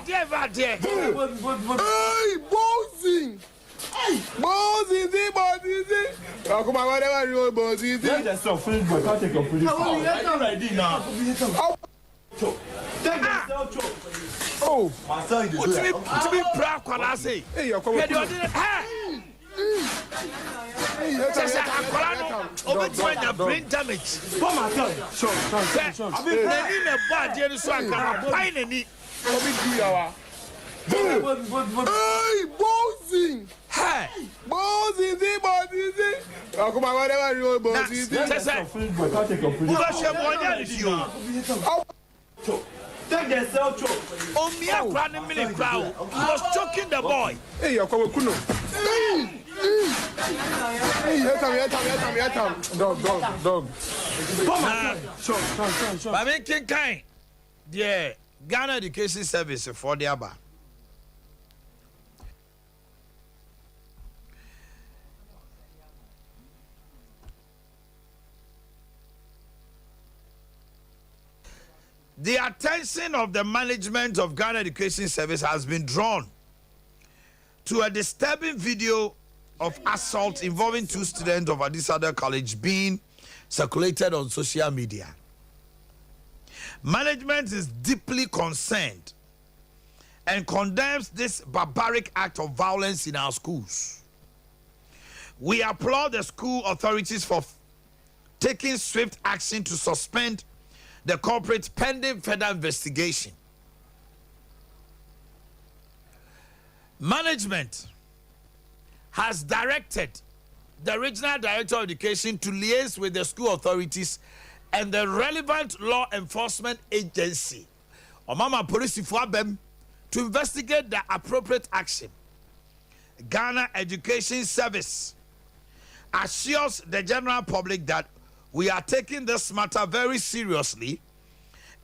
Dear, dear. Hey, bossing. Bossing, bossing. Come on, whatever you want, bossing. Let yourself finish, but can't take your police. I'm ready now. Oh, my son, to be proud, when I say, hey, you're coming. Brain damage. Come on, sure. I've been playing a bad year, so I can't find any. Hey, bossing. Hey, bossing, bossing. Come on, whatever you want, bossing. Let yourself finish, but can't take your police. Take yourself, choke. Oh, me, a grand minute crowd. He was choking the boy. Hey, you're coming, Kuno. Hey, here come. Dog. Come on. Sure. I mean, King Kind. Yeah, Ghana Education Service for the Aba. The attention of the management of Ghana Education Service has been drawn to a disturbing video of assault involving 2 students of Adea College being circulated on social media. Management is deeply concerned and condemns this barbaric act of violence in our schools. We applaud the school authorities for taking swift action to suspend the culprit pending further investigation. Management has directed the Regional Director of Education to liaise with the school authorities and the relevant law enforcement agency, Omama Police Fuabem, to investigate the appropriate action. Ghana Education Service assures the general public that we are taking this matter very seriously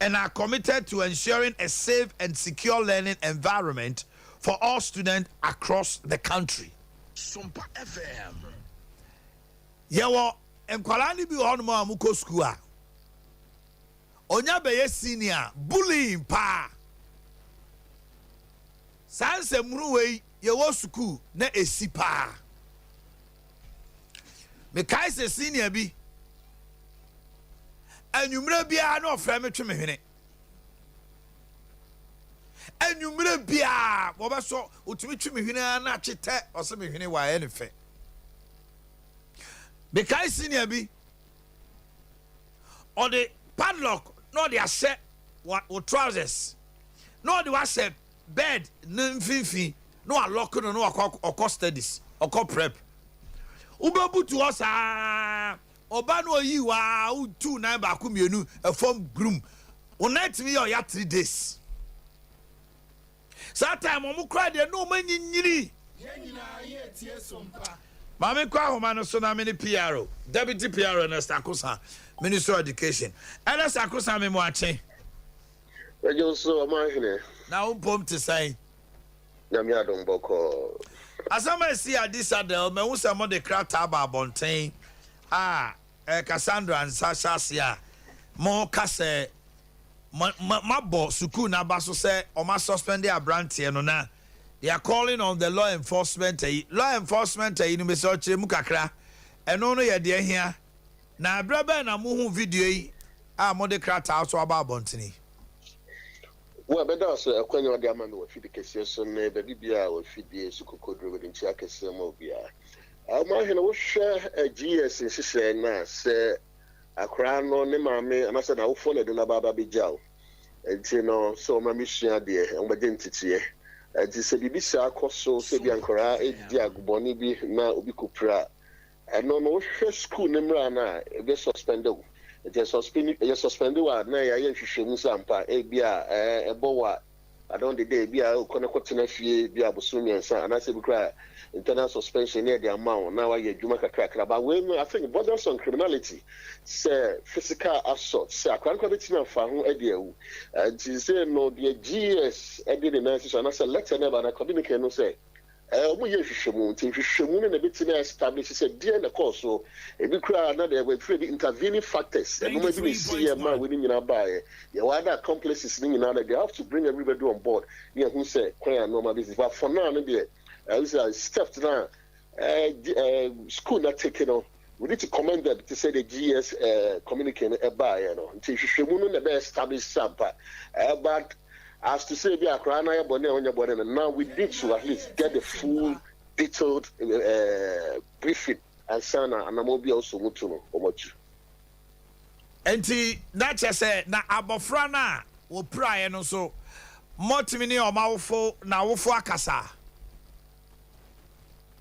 and are committed to ensuring a safe and secure learning environment for all students across the country. Sompa FM. Yawo enkwalani bi hono amuko school a. Onya beye senior bullying pa. Sanse muruwe yawo school na esi pa. Me kai se senior bi Enyumre bia na ofra me tweme hwene. Enyumre bia wo be so otumi tweme hwene na chete ose me hwene wa ye ne fe. Be kai senior bi or the padlock no the ase what trousers no the was bed no mfinfi no lock no akọ studies akọ prep ubebutu osa Oba no yi wa utu na ba ku mienu a form groom. O night me ya 3 days. That time omu kra de no manyinyiri. Yenyina ye tie sompa. Mame kwa homa no so na me PRO. Deputy PRO na Sakosa, Minister of Education. Ana Sakosa me mo ache. Ejo so Omanhene. Na umpom te sai. Na me adom boko. Asama si Adisa de me hu se mo de kra ta ba bonten. Cassandra and Sasha Sia more kase mabo suku na baso say o ma suspend their brand no na they are calling on the law enforcement you me so chire mu kakra eno no ye de hia na braba na mu hu video yi mo de krata so aba bontini wa beda so akwanya de amame wa fidi kese so na be bibia wa fidi suku kodro we ntia kese mo bia Omanhene wo hwe GS nhihye na se akra no ne maame amasa na wo follow de na baba bejaw enti no so ma misua de e ngbaje ntitiye enti se bibisa akoso se bi ankora edi aguboni bi na obi kopra eno no wo hwe school ne mra na e be suspended enti suspended wa na ya ye hwehwemu sampa e bia ebowa adon de day bia ukone kwotena fie bia bosumi ensa anase bi kra internal suspension near the amount now I get Juma Kakra. But when I think borders on criminality, say physical assault, say I can't quite tell you Adea. And she say no, the GS Adea the nurses and I said let's never communicate no say. we use Shamoon, Shamoon, and a bit in established a dear the course. So, if we cry another way, intervening factors, and maybe see a man within your buy. Your other accomplices in another, they have to bring everybody on board. Yeah, who say, quite normal business. But for now, maybe I was stepped down, school not taken on. We need to commend them to say the GS communicating a buy, you know, until Shamoon the best established Sompa. But as to say, we are crying on your body, and now we need to at least get the full, detailed briefing and Sana and Amobi also want to know how much. And that just said, now Abofrana will pry and also Motimini or Maufo now for Akasa.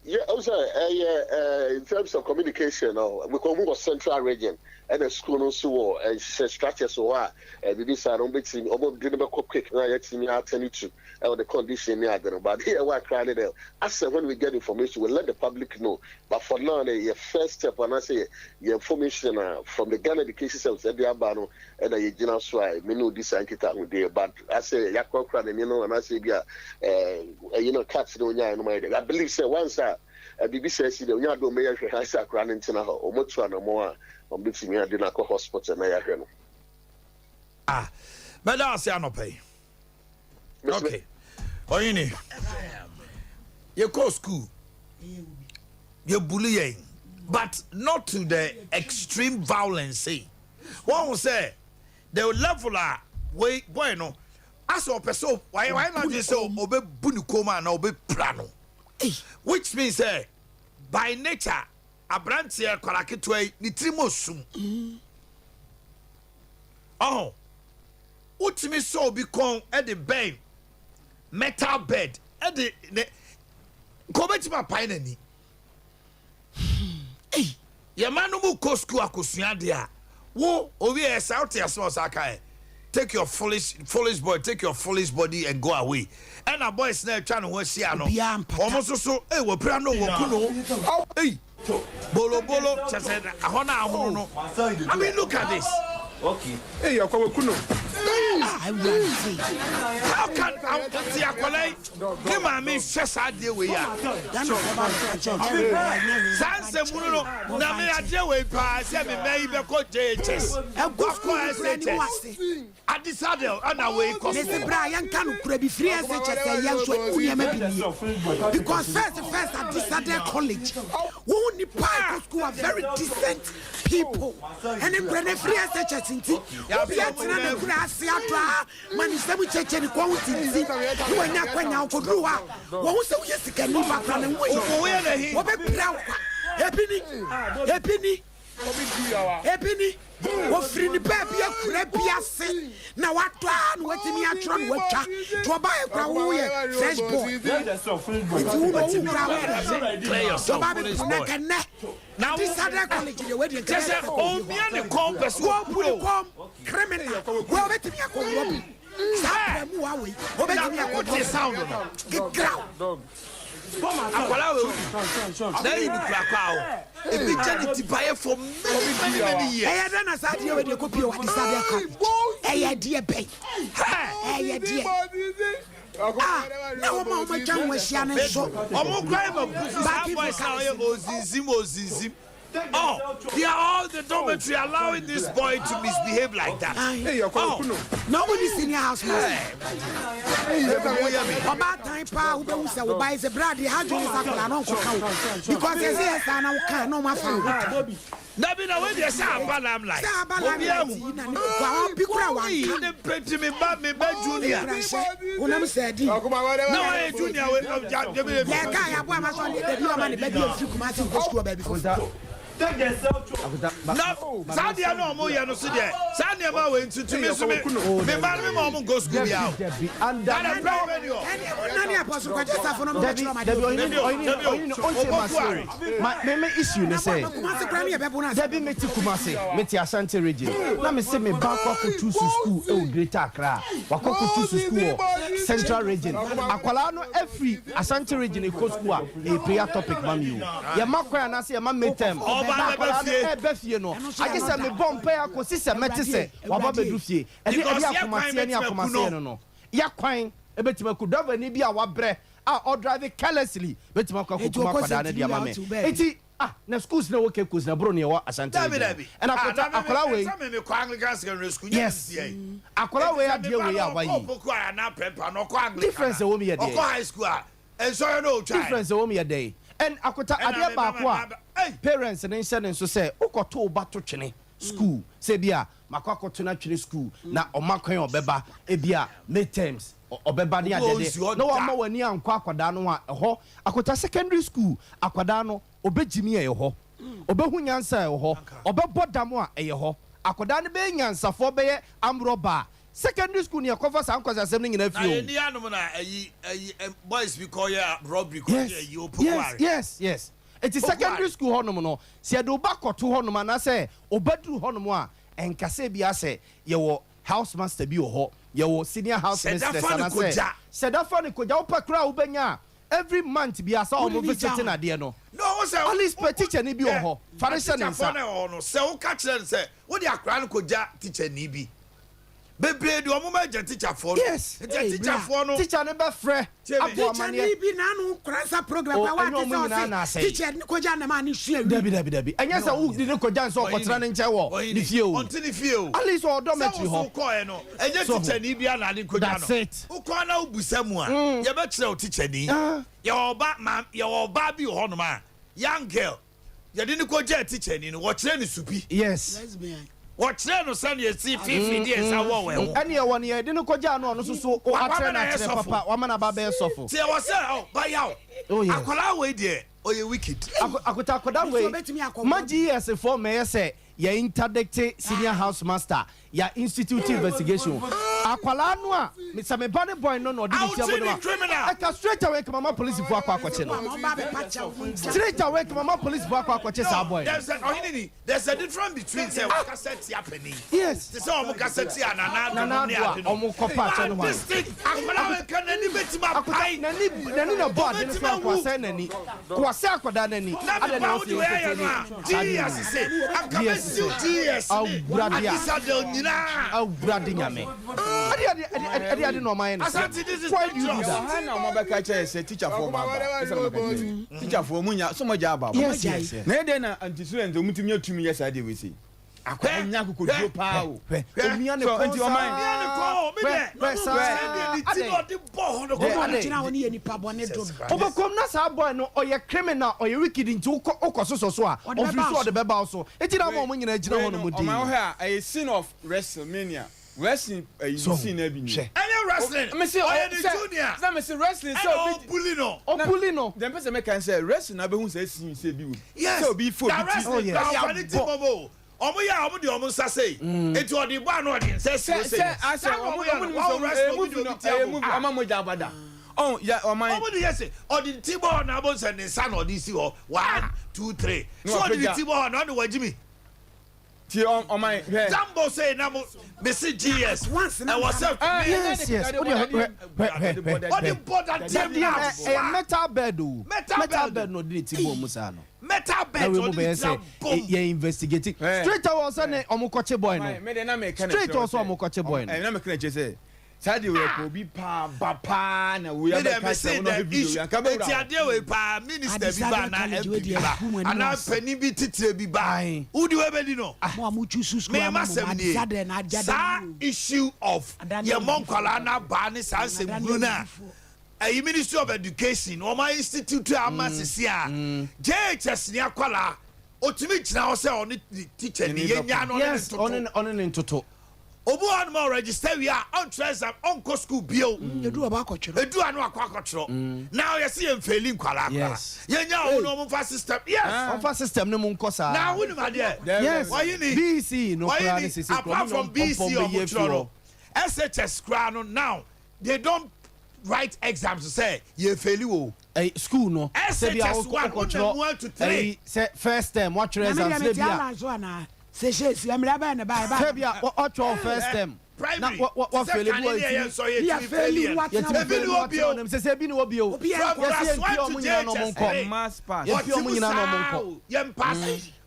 Yeah, also in terms of communication, we come from Central Region. And the school also structure so this I don't bet him about didn't quick now yet me attend to the condition near them. But here we're crying there. I said when we get information, we'll let the public know. But for now, the first step when I say the information from the Ghana Education Service at the Abano and the general swine, me know this and with there. But I say Yakon crying, you know, and I say you know, cats don't know. I believe say once BBC says the Yado Mayor has a crying into or much one or more. I'm between me and the hospital and I hear. But that's no pay. Okay. Oini, you go school, you're bullying, but not to the extreme violence. One will say the level are way bueno. As a person, why not just say obe bunukoma and obe prano, which means by nature. Abrantia kwaraketwe ni trimosum. Oh. Utimi so become at the bed. Metal bed. At the Kobeti ma paine ni. Hey, ya manu mu ko school akosua dia. Wo obi e sauti aso saka. Take your foolish boy, take your foolish body and go away. And a boy snare trying to see ano. Almost so eh we pray no wo kuno. Hey. Bolo just said I mean look at this. Okay. Hey, you're coming kuno. I will see. How can I see a colleague? Give me stress idea we are. Sansa Muno, Namia Jaway pass, and maybe coach JHS. And go for us. I decided on our way because Brian can be free as a young because first at this other college, only private school are very decent people. And in Brene free as such as in tea, Vietnam grass, man is every church and quality. You are not going out for Rua. What was so yes, can move back and away. What a proud Happy offering the baby a crabby sin. Now what plan? What me a tron watcher to buy a crowd fresh boy. Now this other college the wedding just oh me and the compass come criminal. Well let me a call. Stop them away. Let me a call sound. Get ground. Then you crack out. A big charity buyer for many years. I don't know how you would copy what is that. Hey, dear babe. Hey, dear. No, Mama John was young. So, oh, they are all the dormitory allowing this boy to misbehave like that. Hey, you're coming. Nobody's in your house, about time, Pa, who buys a brady, how do you because there's yes, and I can't know my father. Nabi na we dey say abala am like. Me ba junior. Unam said. No I junior we yeah, guy abo am so dey be o man dey be o kuma ti go school baby for. No, Sadia no mo ya no so there. Sadia ma we ntutu me so me ba me mo go school ya. And that radio. Nani apostle kwa just afọ no me tell my me issue ne say. Debi me ti Kumasi, me ti Asante region. Na me say me ba kwa to school e Greater Accra. Wa kwa to school Central region. Akwala no every Asante region e ko school a prayer topic mam you. Ya makwa na say ya mam metem. Befie no. I say me bompe akosi se metese wa ba bedu fie. E di akomase ni akomase no no. Ya kwan ebetima ku dova ni bia wa bre or drive carelessly betuma kwa akwadaa ne dia ma me enti na schools na work schools na bro ne wa asante and akola we me kwa Anglican secondary school yes akola we adie we awayi difference wo me ye dey high school and so you know difference wo me ye dey and akota adie ba ko a parents ne nse ne so say ukoto ba to twene school say bia makwakoto na twene school na omakwan obeba e bia midterms obeba ne adede no wa ma wani ankwa akwada no a ho akota secondary school akwada no obejimi e ho obehu nyansa e ho obebodam a e ho akwada ne be nyansafo be ye amroba secondary school ne yakofa san kwasa asem ne nyina fio ni anum na boys we call ya robbery call ya open yes it is secondary school honum no se do ba koto honum na se obaduru honum a enkase bia se ye wo house master bi ho ye wo senior house mistress na se da fa ne koja opakra ubenya every month bia sa o mo visit na de no say at least per teacher ni bi ho farisha ne nsa se wo ka kire se wo de akra ne koja teacher ni bi bebre de omo ma je teacher for yes teacher for no teacher ne be frɛ abo amane bi na no kransa program pa wa teacher ne koja na ma ne hwe dabi anya sa wo di ne koja nso okotra ne nche wo ni fie o onti ni fie o at least o dormitory ho ko e no enye teacher ni bia na ne koja no wo ko na obusa mu a ye be kire o teacher ni ye oba bi ho no ma young girl ye di ne koja teacher ni no wo kire ni supi yes wɔkyerɛ no sɛ ne ɛsi fifi de ɛsa wɔ wɔ ho ɛne ɛwɔ ne yɛde no kɔgya no ɔno soso akyerɛ no akyerɛ papa wama na ba bɛyɛ sɔfo nti ɛwɔ sɛ bayaw akwadaa wei deɛ ɔyɛ wicked akota akwadaa wei ma gs fo mɛyɛ sɛ yɛ interdict senior house master ya institute investigation akwala no a sɛ me ba ne boy no na ɔde ne tiabo no aka straight away ka mama police fo akɔ akɔkye no straight away ka mama police fo akɔ akɔkye sa boy there's a difference between say what cassette happening yes say omo cassette anana ne ade no omo kopa akyɛ no ho akwala we kan nani betima pai nani na board ne so akɔ sɛ nani ko sɛ akɔda nani ade na ofi yes say akama still yes awurade nyame ade no ɔman no why do you do that na ɔma bɛka kyerɛ sɛ teacher for baba teacher for munya so mo gya baba yes na ede na anti student omutumi atumi yes ade we say akwanya kokoduo pa o omia ne ko anti ɔman obakom na sa boy no ɔyɛ criminal ɔyɛ wicked nti ukɔ so a ofiri so ɔde bɛba so eti na mo nyina gyina hɔ no mo di ɔman hɔ a sin of WrestleMania wrestling sin na bi ni any wrestling me say ɔyɛ the junior na me say wrestling so bully no dem pese me kan say wrestling na be hu say sin say bi wo so be for bi omo ya omo de omo nsa sei eti odi bo anu odi nsa sei ase omo omo moja abada oh ya oman omo de yes odi tibo na bo nsa ne nsa na odi si ho 1 2 3 so odi tibo na odi wajimi ti oman Jambo say na mo besi GS once na was yes odi border team metal bed o metal bed no di tibo musa no metal bed odi ye investigating straight away say ne omokoche boy no straight also omokoche boy no na me kana che say sadi we ko bi pa bapa na we ya ka say no video ya ka be eti ade we pa minister bi ba na MP ba ana pani bi titire bi ba udi we be di no mo amuchu susu me ma sade na sa issue of ye monkwala na ba ni sa se guru na a Ministry of Education or my institute amasisi a JHS ni akwala otimi gyina ho se oni teacher ni yenya no yes on ne ntoto obu on ma register we are on transam on co school bio edu aba akɔkyerɛ edu anu akɔkyerɛ now you see em failing kwala yenya o no mo fa system yes on fa system ne mo nkosa now we ma there yes why you need BC no kra ne sisi apart from BC or Mutual SHS kra no now they don't write exams to say ye fail you school no SHS 1 to 3 say first term what exams dey bia se se amira ba na ba say bia what first term na what fail you ya fail what na fail what say bi ni obi o yes ye omo nyina no mo nko mass pass ye omo nyina no mo nko ye pass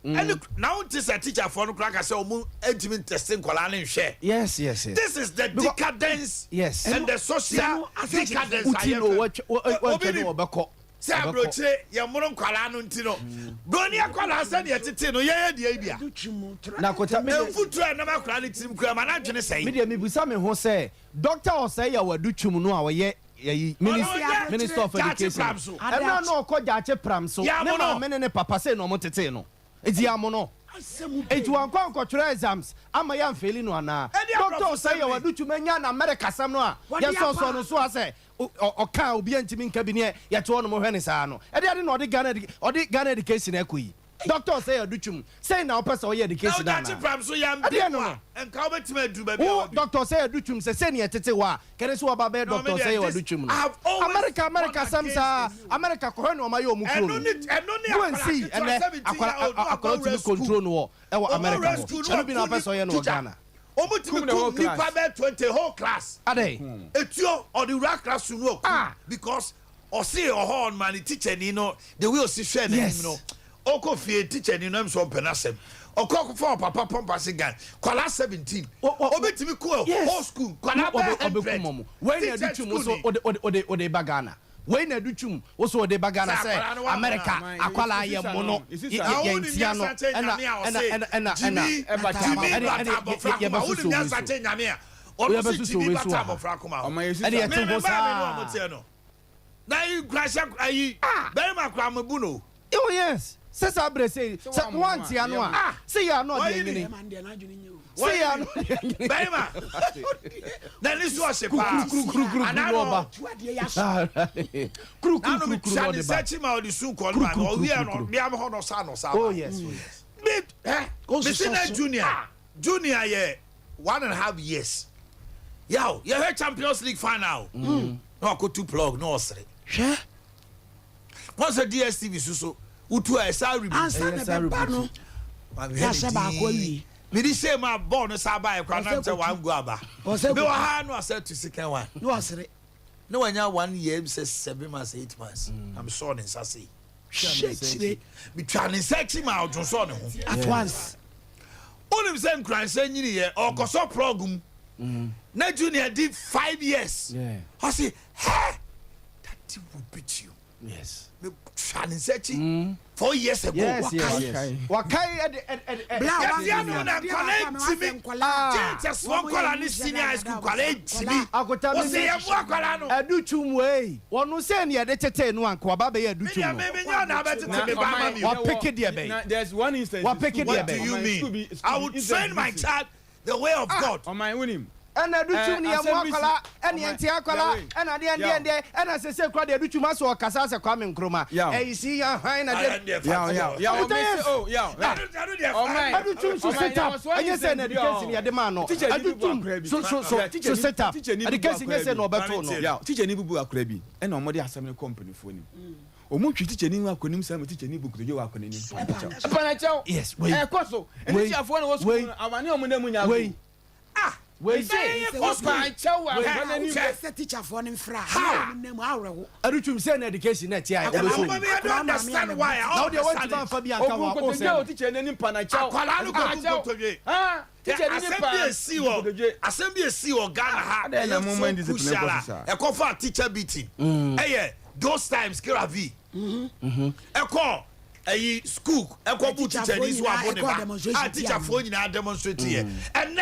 And now this a teacher for no crack say omu intimate testing kwala ne share. Yes. This is the decadence. Yes. And the social decadence. Utino what obeko. Say abroche ye mono kwala no ntino. Broni akwala say de tete no ye de bia. Na kota me futu na makwala ne tim kura ma na dwene say. Me de me busa me ho say doctor o say ya wadutwum no a wo ye Minister of Education. And no ko jache pram so. Ne ma me ne papa say no mo tete no. Eti amono. Eti wan kwa nkotra exams ama ya mfeli no ana. Doctor say ya wadutwum anya na America sam no a. Ya so no so say o kan obi antimi nka bi ne ya to no mo hwe ne saa no. E de no odi Ghana education ekoyi. Doctor say adutwum say na opesa o ye education na. Now that so yam bi no. En ka obetima adu ba bi. Doctor say adutwum say ne tete wa. Kere so oba be doctor say adutwum no. America samsa America ko no ma ye omu kro no. Go and see and akwara to control no e wa America. No bi na opesa o ye no Ghana. Omutimi ko nipa be 20 whole class. Ade. Etio or the right class no because or say or horn man teacher ni no the way o si hwe na no. Oko fie teacher ni no so penasem. Okoko for papa pompasi gan. Kwala 17. Obetimi ko whole school. Kwala obekum. When you do so ode bagana. When you do so ode bagana say America akwala ye mono. Yentia no oh yes. Sesa bre say one tia no a say ya no dey ngini say ya no bema na ni so se pa anano kru na no search ma odi su ko no o wi no bia me ho no sa oh yes bit junior ye 1.5 years yaw ye had Champions League final no ko two plug no osre hwe once a DSTV so utu a salary answer the bano ya se ba ko wi me di say ma ball no sa ba e kwa na say one go aba me wa ha no say to second one no asere no wanya 1 year say 7 months 8 months I'm sure in say shit me try ni search ma ojo so ne ho at once onim say nkran say nyini ye okoso program na junior did 5 years I say hey that will beat you yes me try ni search 4 years ago yes wakai ya no na kwala just one kwala ni senior high school kwala ntimi o se ya bu kwala no adutwum we wonu se ne de tete no anko ba be adutwum me nya na be tete me ba ma mi wa pick dia be there's one instance what do you mean I would train my child the way of God on my winning and adutwum ne mo akwala ene enti akwala ena de ena sese kwa de adutwum aso kasa se kwa me nkroma e si ya han na de adutwum so set up enye se na education ya de ma no adutwum so set up education nye se no beto no teacher ni bubu akora bi ena omode asem company fo ni omu twi teacher ni akonim sam teacher ni buku to wa akonim panacho yes wait ekoso eni teacher no wo school awani omu nya wait we say my chow when say teacher for him fra how name awrewo adutwum say na education na tia I don't understand why now they want to ban fa bi aka wa o say teacher nani pana chow akwala no ko to ha teacher ni pa assembly see o Ghana ha na moment discipline officer e call for teacher beating eh those times kira v e call ayi school e call bu teacher ni so abone ba teacher for nyina demonstrate here and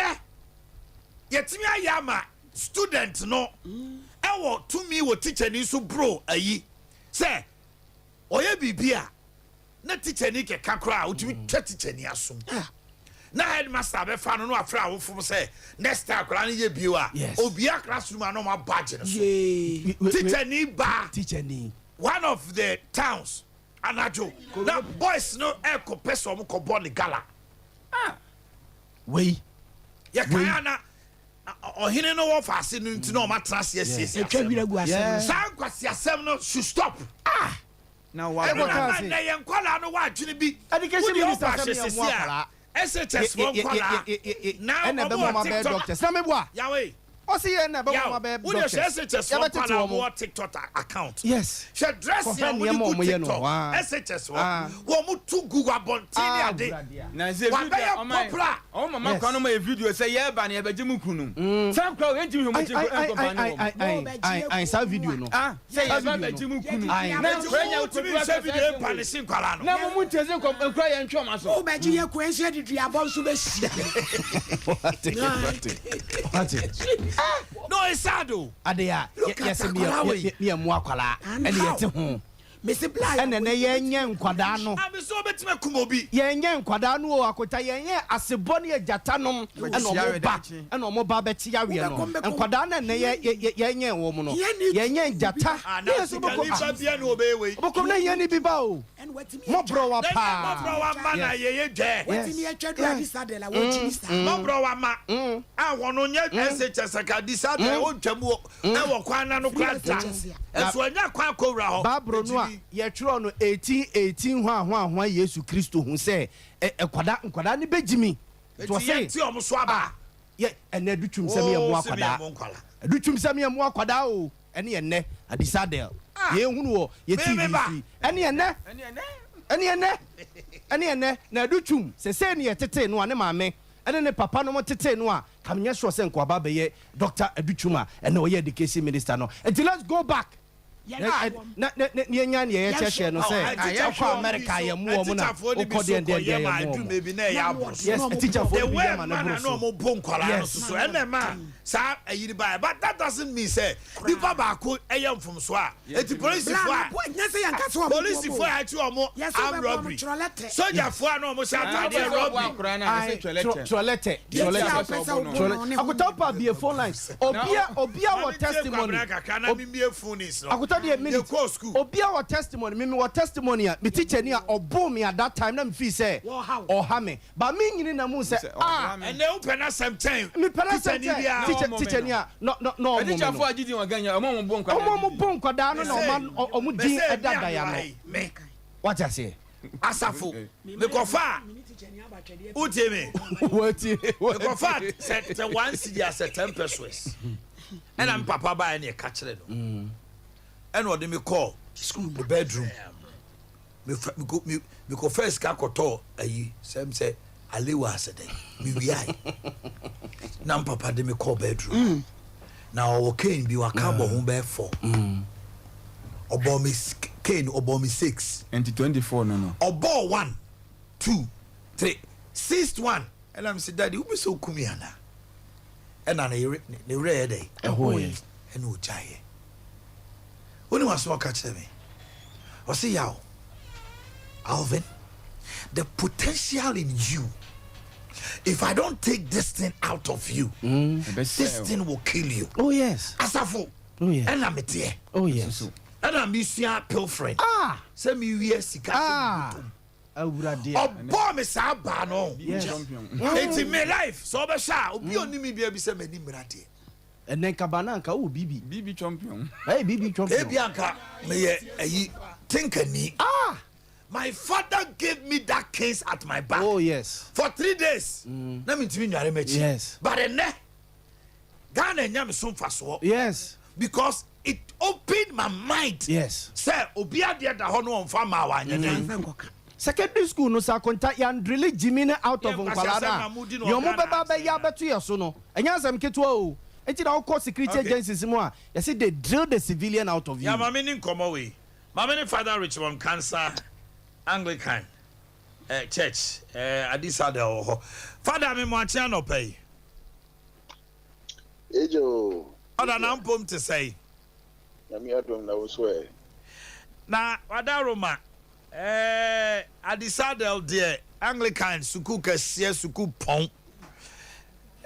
yetimi ayama student no ewo to me wo teacher ni so bro ayi say oye bibia na teacher ni ke kakra utimi twa teacher ni asom na headmaster be fa no afra wo fom say next time kra ni ye biwa obia classroom no ma badge no so teacher ni ba teacher ni one of the towns anajo na boys no e ko person mo ko born gala we ya kana ohine no wo faase no ntino ma trase yes etwa wira gu asem san kwasi asem no should stop now why na yen kwala no wa adwene bi education minister say mo akwala SHS won kwala now ene be mo ma be doctor say me boa yawe see you never want to be SHS one TikTok account. Yes. She dress ya mo TikTok. SHS one. Wo mo tu Google bontini ade. Na ze video o mama kwa no ma video say ye ba na ye beje mu kunu. Sam kwa we ntimi mo chiko company wo. I saw video no. Say ye ba beje mu kunu. Na kwenya utimi se video panisin kwala no. Na mo mu nteze kwa ye ntwoma so. O beje ye kwa ense de duabon so be sia. What? No, it's sad. Adea, yes, me and Wakwala, and yet home. Mr. Blind, and then a young Quadano. I'm so bet me Kumobi. Young Quadano, Akota, as a bonny Jatanum, and no Babetia, and Quadana, and young woman, young Jata, yes, Bocona Yanni Bibao, and what more bro up, mana ye, what me a check decided I want to no bro, I want on your SHS, I decided I want to walk, I walk one and no class. That's when you're quite Babro Noir. Ye tro no 18 hwa Yesu Kristo hu se kwada ne bejimi to say ti omo so aba ye ene dutwum se me mo akwada dutwum se me mo akwada o ene ene adisadel ye hunu wo ye TV ene na dutwum se ne ye tete no ane maame ene ne papa no mo tete no a kamnya so se nkwaba be ye Dr. Adutwuma ene o ye education minister no and let's go back. Na ye cheshe no say I for America ye mu omo na okode ndie ye mu maybe na ya boss yes teacher for the man no mo bon kwala no so enema sa ayiri ba but that doesn't mean say biba ba ko eyam from so a eti police for police for a ti omo am robbery soldier for no omo sha atade robbery toilet akutapa be phone line obia what testimony akuta de minute obia what testimony me what testimony me teacher ni obo me at that time na me feel say or ha me but me nyini na mu say and they open us sometime me pera teacher ni no teacher for agidi wa ganya omo bon kwada no na omo din edada ya no what I say asafo me kofa uteme what me kofa set 1 cedi as 10 pesos and I'm papa ba na e ka kire no and what me call school the bedroom me go first ka koto ayi sem say alewa asede me wi ai na papa de me call bedroom now okay bi wa ka bo ho be 4 obo me Kane obo me 6 and 24 no obo 1 2 3 6th one and I'm say daddy who be so kumiana and na ne re dey ehoye and o jaye when was so catch me o say yaw Alvin the potential in you if I don't take this thing out of you this thing will kill you oh yes asafo oh yes and I'm tie oh yes and I'm mission pilfering say me we sika awurade obo me sa ba no it's in my life so be sha obi onimi bia bi say mani mrade and then kabana nka wo bibi champion hey bibi champion e bia nka me ye ayi tinkani my father gave me that case at my back oh yes for 3 days na me ntimi nware mechi yes but ene Ghana nyam so faso yes because it opened my mind yes say obi ade da ho no onfa ma wa nyene secondary school no sa konta yan really jimine out of nkwalada yo mo beba be ya beto yeso no enya asem keto o enti na call security agencies mu a you see they drill the civilian out of you ya mama ni nkomo we mama ni father Richmond Cancer Anglican church Adisa de ho father me mo atia no pay ejo oda na mpom te say na mi adom na wo so na wadaroma Adisa de Anglican suku kase suku pon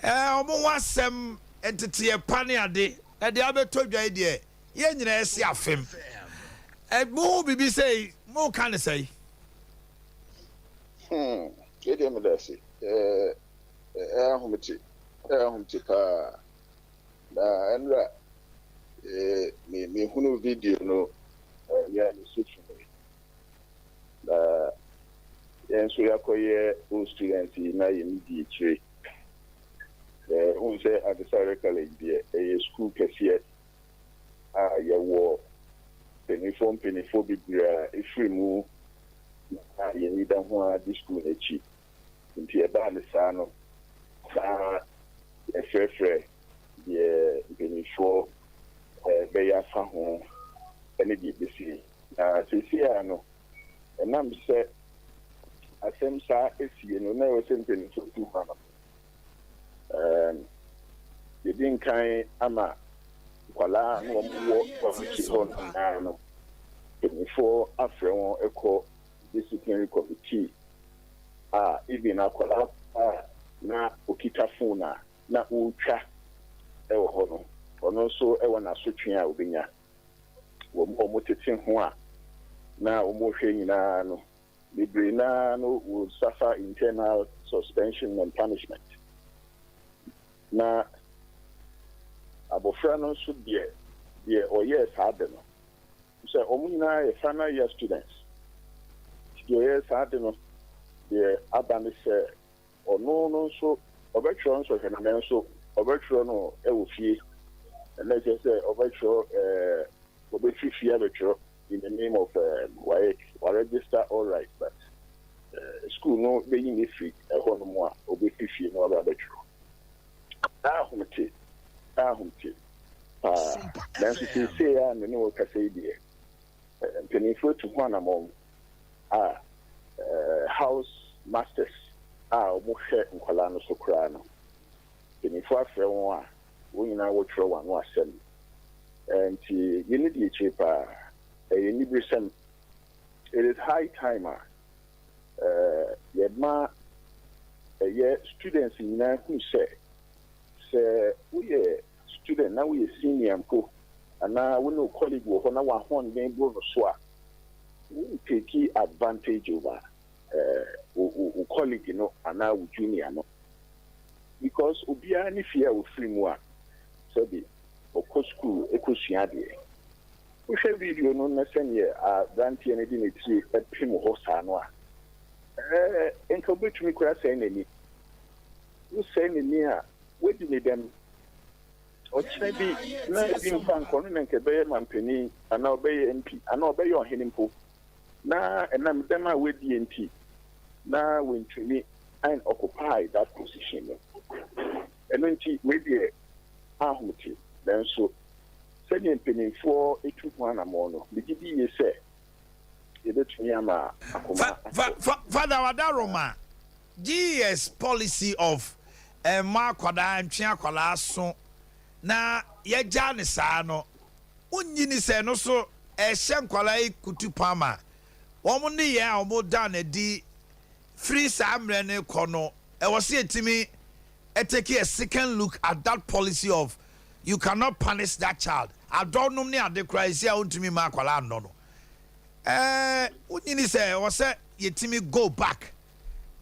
omo wasem entity e pane ade e de abeto dwan de ye nyina ese afem mo bibi say mo kan say ke de me da say ahumti pa da enra me hunu video no ya ni suchu da yan so yakoye o student na yin di chire who say at the Sarah College, a school cashier, your war, penny for big, if we move, you need a one this school a cheap. Into a bad son of a fair, penny for Baya Fahon, and a BBC. Ceciano, and I'm set. I same sa esi no na we same penny for 200. You didn't kind ama kwala no wo chi hon na no. Before after one echo disciplinary committee even akwala na okita phone na utwa e wo ho no. Ono so e wona asotwe a obenya. Wo mo tete ho a na wo mo hwe nyina no. The brainer will suffer internal suspension and punishment. Now, Abofrano should be or yes, Hardeno. So, Omina, a final year students. Yes, Hardeno, the Abanis or no, so, Overtron, so, and so, Overtron or Ewofi, and let's just say, Overtron, Overtron, in the name of WAEC, or register all right, but school no being a free a whole more or be fishy no other true. That's what you say, and the no Cassadia. And penny for to one among house masters Moshe and Colano Socrano. Penny for one, we now watch one was sent. And you need the cheaper. It is high time. Yedma, students in who say, we are student now. We are senior and now we know colleague will on our horn name go swap. We take advantage over colleague, and now junior, because Ubia any fear with free more. So the school, Ekusiadi. We share video no necessarily Branty and Edinity at Primo Hosanoa. And come to me, crash any. You say in near, wait to them. Or maybe not in Fanconin and Cabay Mampeni, and obey MP, and obey your hidden poop. Now, and I'm them with the NT. Now, when to me, I occupy that position. And then maybe Ahmuti, then so. Sending penny for a 2-1 amono. The GD say, Father Wadaroma, GS policy of Markwada and Chiakwala so na ye Janisano. Unjini say no so a Shankwala Kutupama. Womundi ya omo done di free Samrene Kono. I was here to me, take a second look at that policy of. You cannot punish that child. I don't know near the crisis. I want to me, Markwala, no. What you say, was say, you me go back.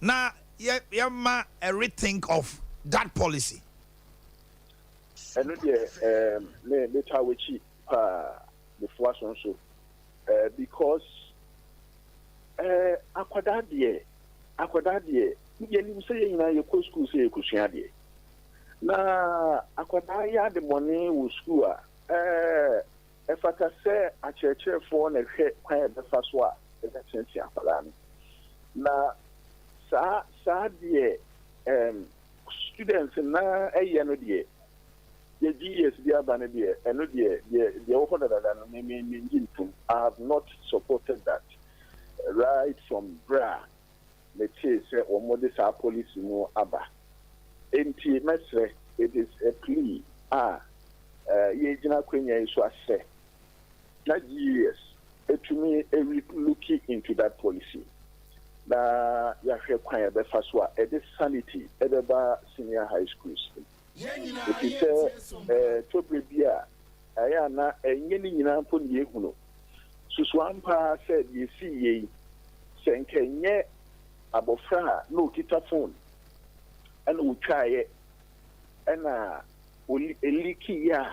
Now, you ma a rethink of that policy. And let how we cheap the first one so because Akwadadie, you say in your school say Kusiadie. Na akwada the money with school if I can say a church for and quiet the first one is a chance na sa die students na no die the GS dia bana die eno die offer that me I have not supported that right from bra let's say or modest police no aba. It is a plea. Yejina Quenya is what say. That years, to me, looking into that policy. Na Yahya the first one, it is sanity, Edeba senior high schools. It is to Bia, Ayana, and Yenina Pun Yehuno. Suswampa said, you see, ye, Senkenye, Abofra, no kita phone. And we try it, and a leaky ya.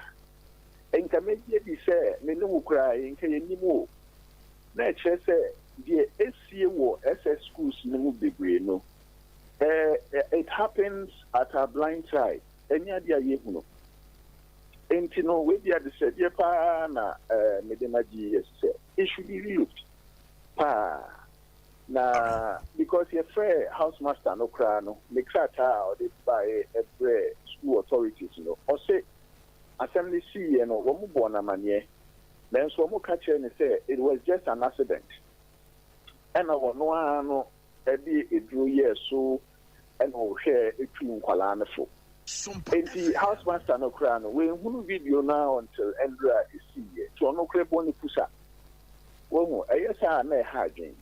And can make it say, no cry, and can any more. Nature say, the SCA war, SS schools no degree, no. It happens at our blind side. any idea you know. And you know, we had said, Yapa, na Medemaji, it should be relooked. Na because your fair housemaster no crano, make that out by every school authorities, you know, or say, assembly see, you know, one more born a manier. Then so more catcher and say it was just an accident. And I want no every a drew year so and I'll share a true Kualana for. And the housemaster no crano, we who video now until Andrea is see it. So no crab only pusa. One more, I guess I may have Jane.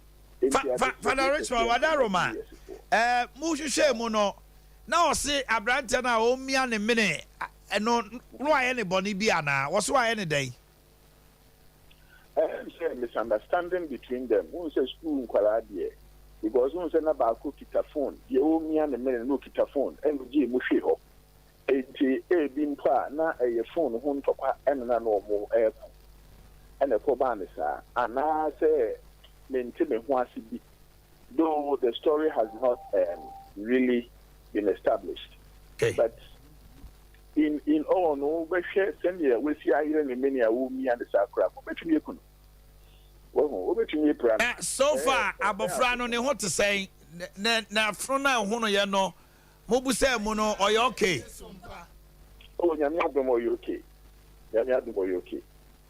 Father Richmond, Wadaroma. Mushu share mono. Now say Abranta na omi an a minute. And no anybody be ana. What's why any day? Misunderstanding between them. Who says school in Kuala because who said about kita phone. The omi an a minute no kita phone. And G Mushi ho. A bin pa na a phone home to and no more air. And a cobanisa. And I say. Though the story has not really been established. Okay. But in all, no, we share send here, we see Iron many a woman and the Sakra. So far, Abofrano, ne what to say, na Frona, Hono Yano, Mobuse Mono, or you okay? Oh, Yamiadamo, you okay? Yamiadamo, you okay?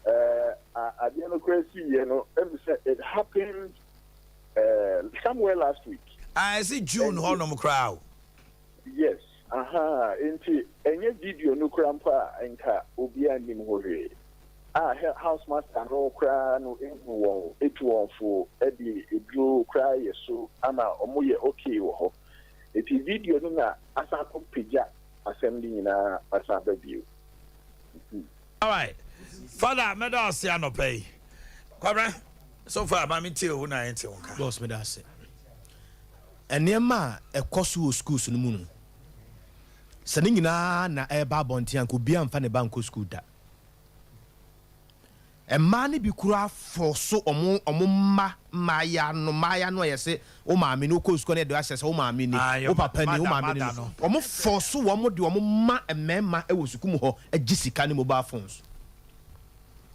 Adea Akye, you know, it happened somewhere last week. I see June Honum crowd. Yes. Into any video no crampa and ka Obia Nimhore. Housemaster no cry no info, it won't for Eddie, a blue cry, so Ama Omoye okay. It is video na Asako Pija assembly in a Asaba view. All right. Father, me da se anope. Kwabra, so far ma me tie wo na ente wonka. Boss me da se. Enema ekoso schools no mu no. Se ne nyina na eba bonte anko bia mfa ne banko school da. Emma ne bi kura forso maya no yese o maami no ko school ne do asese o maami ni o papa ni o maami ni no. Omo forso wo mo de omo ma emema e wo sukum ho agisika ne mobile phones.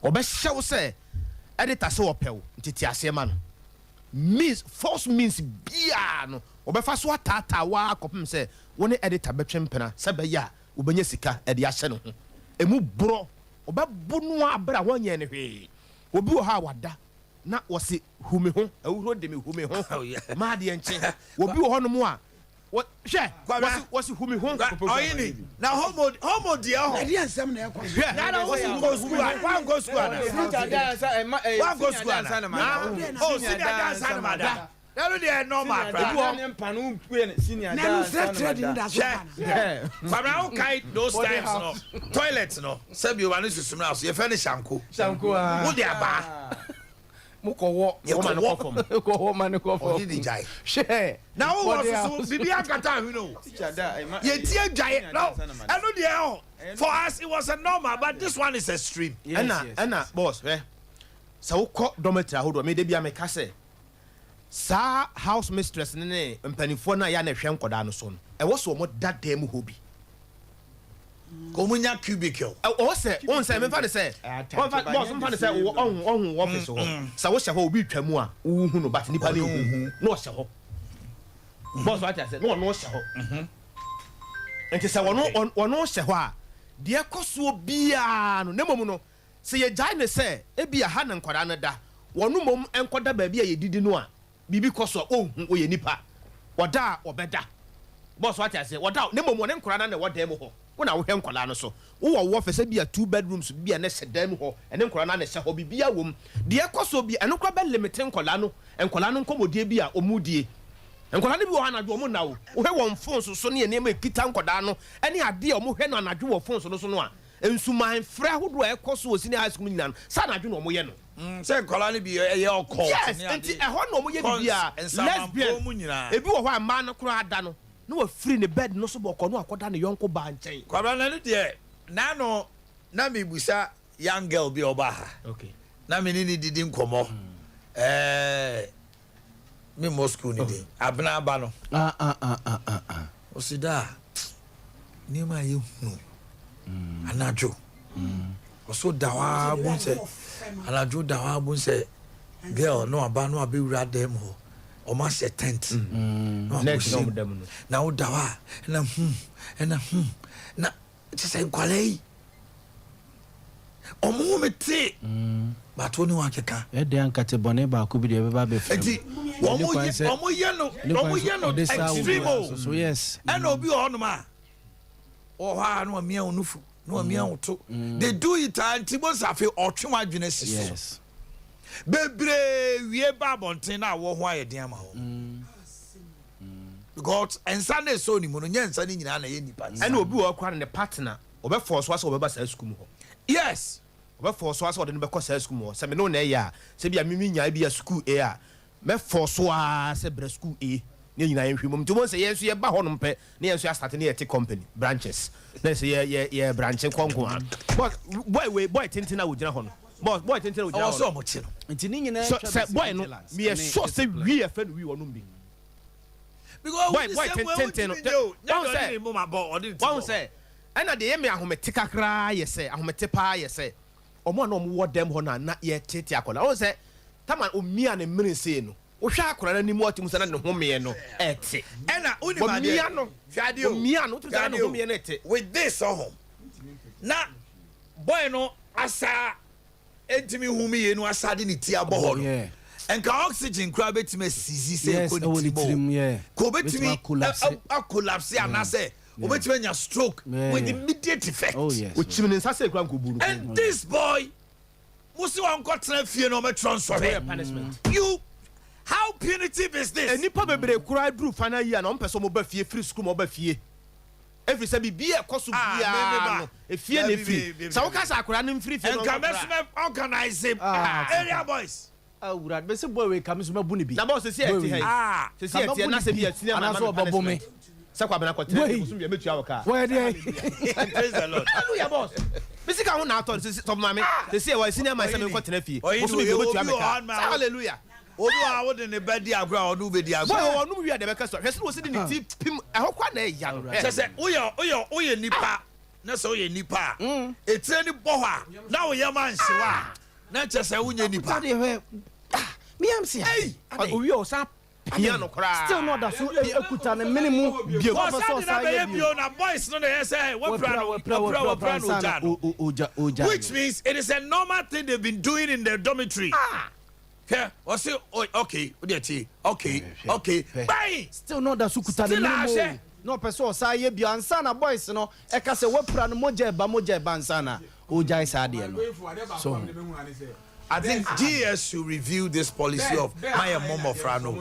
Obesha wo se editor se opel ntiti asema no means false means bia no obefa so atata wa kopem se woni editor betwempena se be ya obenya sika e de ahye no ho emu bro obebunu abra wonye ne hwe obi wo ha wada na wose humi ho awuro de me humi ho ma de enche obi wo ho no mo a what share what's humi ho oyini na homo dia ho e dia nsem na ekwa na what's go school one go school na one go school na oh senior dance na mada na no dey normal cry ebu on panu pue senior dance na trading that yeah but now kai those times no toilet no sabi o wa no susum na so ye fe ne shanko wo dey aba Mukowo, Mukowo, Manukofo. Share. Now, what's Bibi Akata, you know? Ye giant. No, I know the hell. For us, it was a normal, but this one is extreme. Anna, boss, eh? So, call Dometra, who made be a mecase. Sa house mistress, Nene, and Penifona Yana Shankodano son. I was so much that damn hobby. Comunia cubicle. Oh, say, on Simon Fanny say, boss, somebody say, on office. So, what's your whole beat Tremua? Who but Nipani, no, so. Boss, what I said, no, so. And to say, one no, so. Dear Cosu Biano, Nemono, say a giant say, it be a hand and Coranada. One mum and Quada baby, you didn't know. Bibi Cosso, oh, who you nipa. Or da or better. Boss, what I say, what out, Nemo one and Corana, what demo. When I went Colano so, oh, what for be a 2 bedrooms be a nest dem ho, and then Corana Sahobi be a womb. Dear Cosso be an Ocrabel limiting Colano, and Colano Como de Bia or Moody. And Colani Buana Domo now, who have one phone so Sonny and name Kitan Codano, any idea of Mohena and I do a phone so no. And so my friend who do a course was in the high school in San Juno Moyeno. Say Colani be a year call. Yes, and a horn Moya and lesbian. If you are a man of Cradano. No free in the bed no so boko no akoda ne yonko ba nchen kwabra na de na no na me busa young girl bi oba ha okay na me ni didi nkomo me Moscow ni de abna aba no osida nima ye hunu anajo also dawa bun se anajo dawa bun se girl no aba no abi wura dem ho o ma se tent next no dem no na wo dawa na na ti se kwalei omo mete but oni wa keka e de ankate bone ba ko bi de ba be fam enti omo ye no extreme so yes and obi on ma o ha no amia onufu no amia oto they do it anti bon safe otwe adwene siso yes bebre wie ba bonten na wo ho ayede ama ho because ensane so ni mo no nya ensane nyina na ye nipa and obi wo kwa ne partner obe force wa so obe ba sa school ho yes obe force wa so de no be ko sa school ho se me no na ya se bia mimi nya bia school A a me force wa se bra school A ne nyina ye hwemom to mo se ye so ye ba ho no pe ne ye so ya start ne ye te company branches na se ye branch konko but boy tintina wo gina ho no boy tintina wo gina ho so mo chi no nti ni nyina so boy no me ye so se we fe no we wo no bi because boy tintin no one say ana de ye me ahomete kakra ye say ahomete pa ye say omo na omo wo dem ho na ye tete akola one say tama omia na mmiri say no wo hwa akola na nimu otim say na ne home no ete ana oni ba de omia no hwade omia no otim say na ne home no ete with this home na boy no asa entimi humi ye no asa de ne ti abo no enka oxygen kra betime sisi say ko ni ko betime collapse anase obetime nya stroke with immediate effect oh yes o chimne nsa say kra ko buru and this boy musi wan ko tena fie no me transfer punishment you how punitive is this enipa bebre kra dru final year na mpeso mo ba fie free school mo ba fie every say bibia ekoso bia no efie na free sa wo ka sa akra na free fie no enka mesme organize area boys awurad be se boy we kam so mabu ne bi na boss se eti hey se se eti na se bi eti na ma so bobo me se kwa bena kwatere so bi metua wo ka where dey praise the lord hallelujah boss be se ka ho na ato se so mama se se wa senior man se me kwatere fie so bi metua me ka hallelujah obi a wo de ne bedi agura onu bedi agura boy wo nu wi ade be ka so hwese wo se de ne ti pim ehokwa na eya no se oye nipa na se oye nipa etire ni bo ha na wo yama nsewa na chese unye nipa me am say owi o sa piano kra still not that so ekuta na minimum bio so say bio na boys no dey say we oja which means it is a normal thing they've been doing in their dormitory okay o say okay okay bye still not that so kuta na minimum no person say ye bio ansa na boys no e ka say we pra no moja eba ansa na oja isa de no so I think GS should review this policy of my mom of Rano.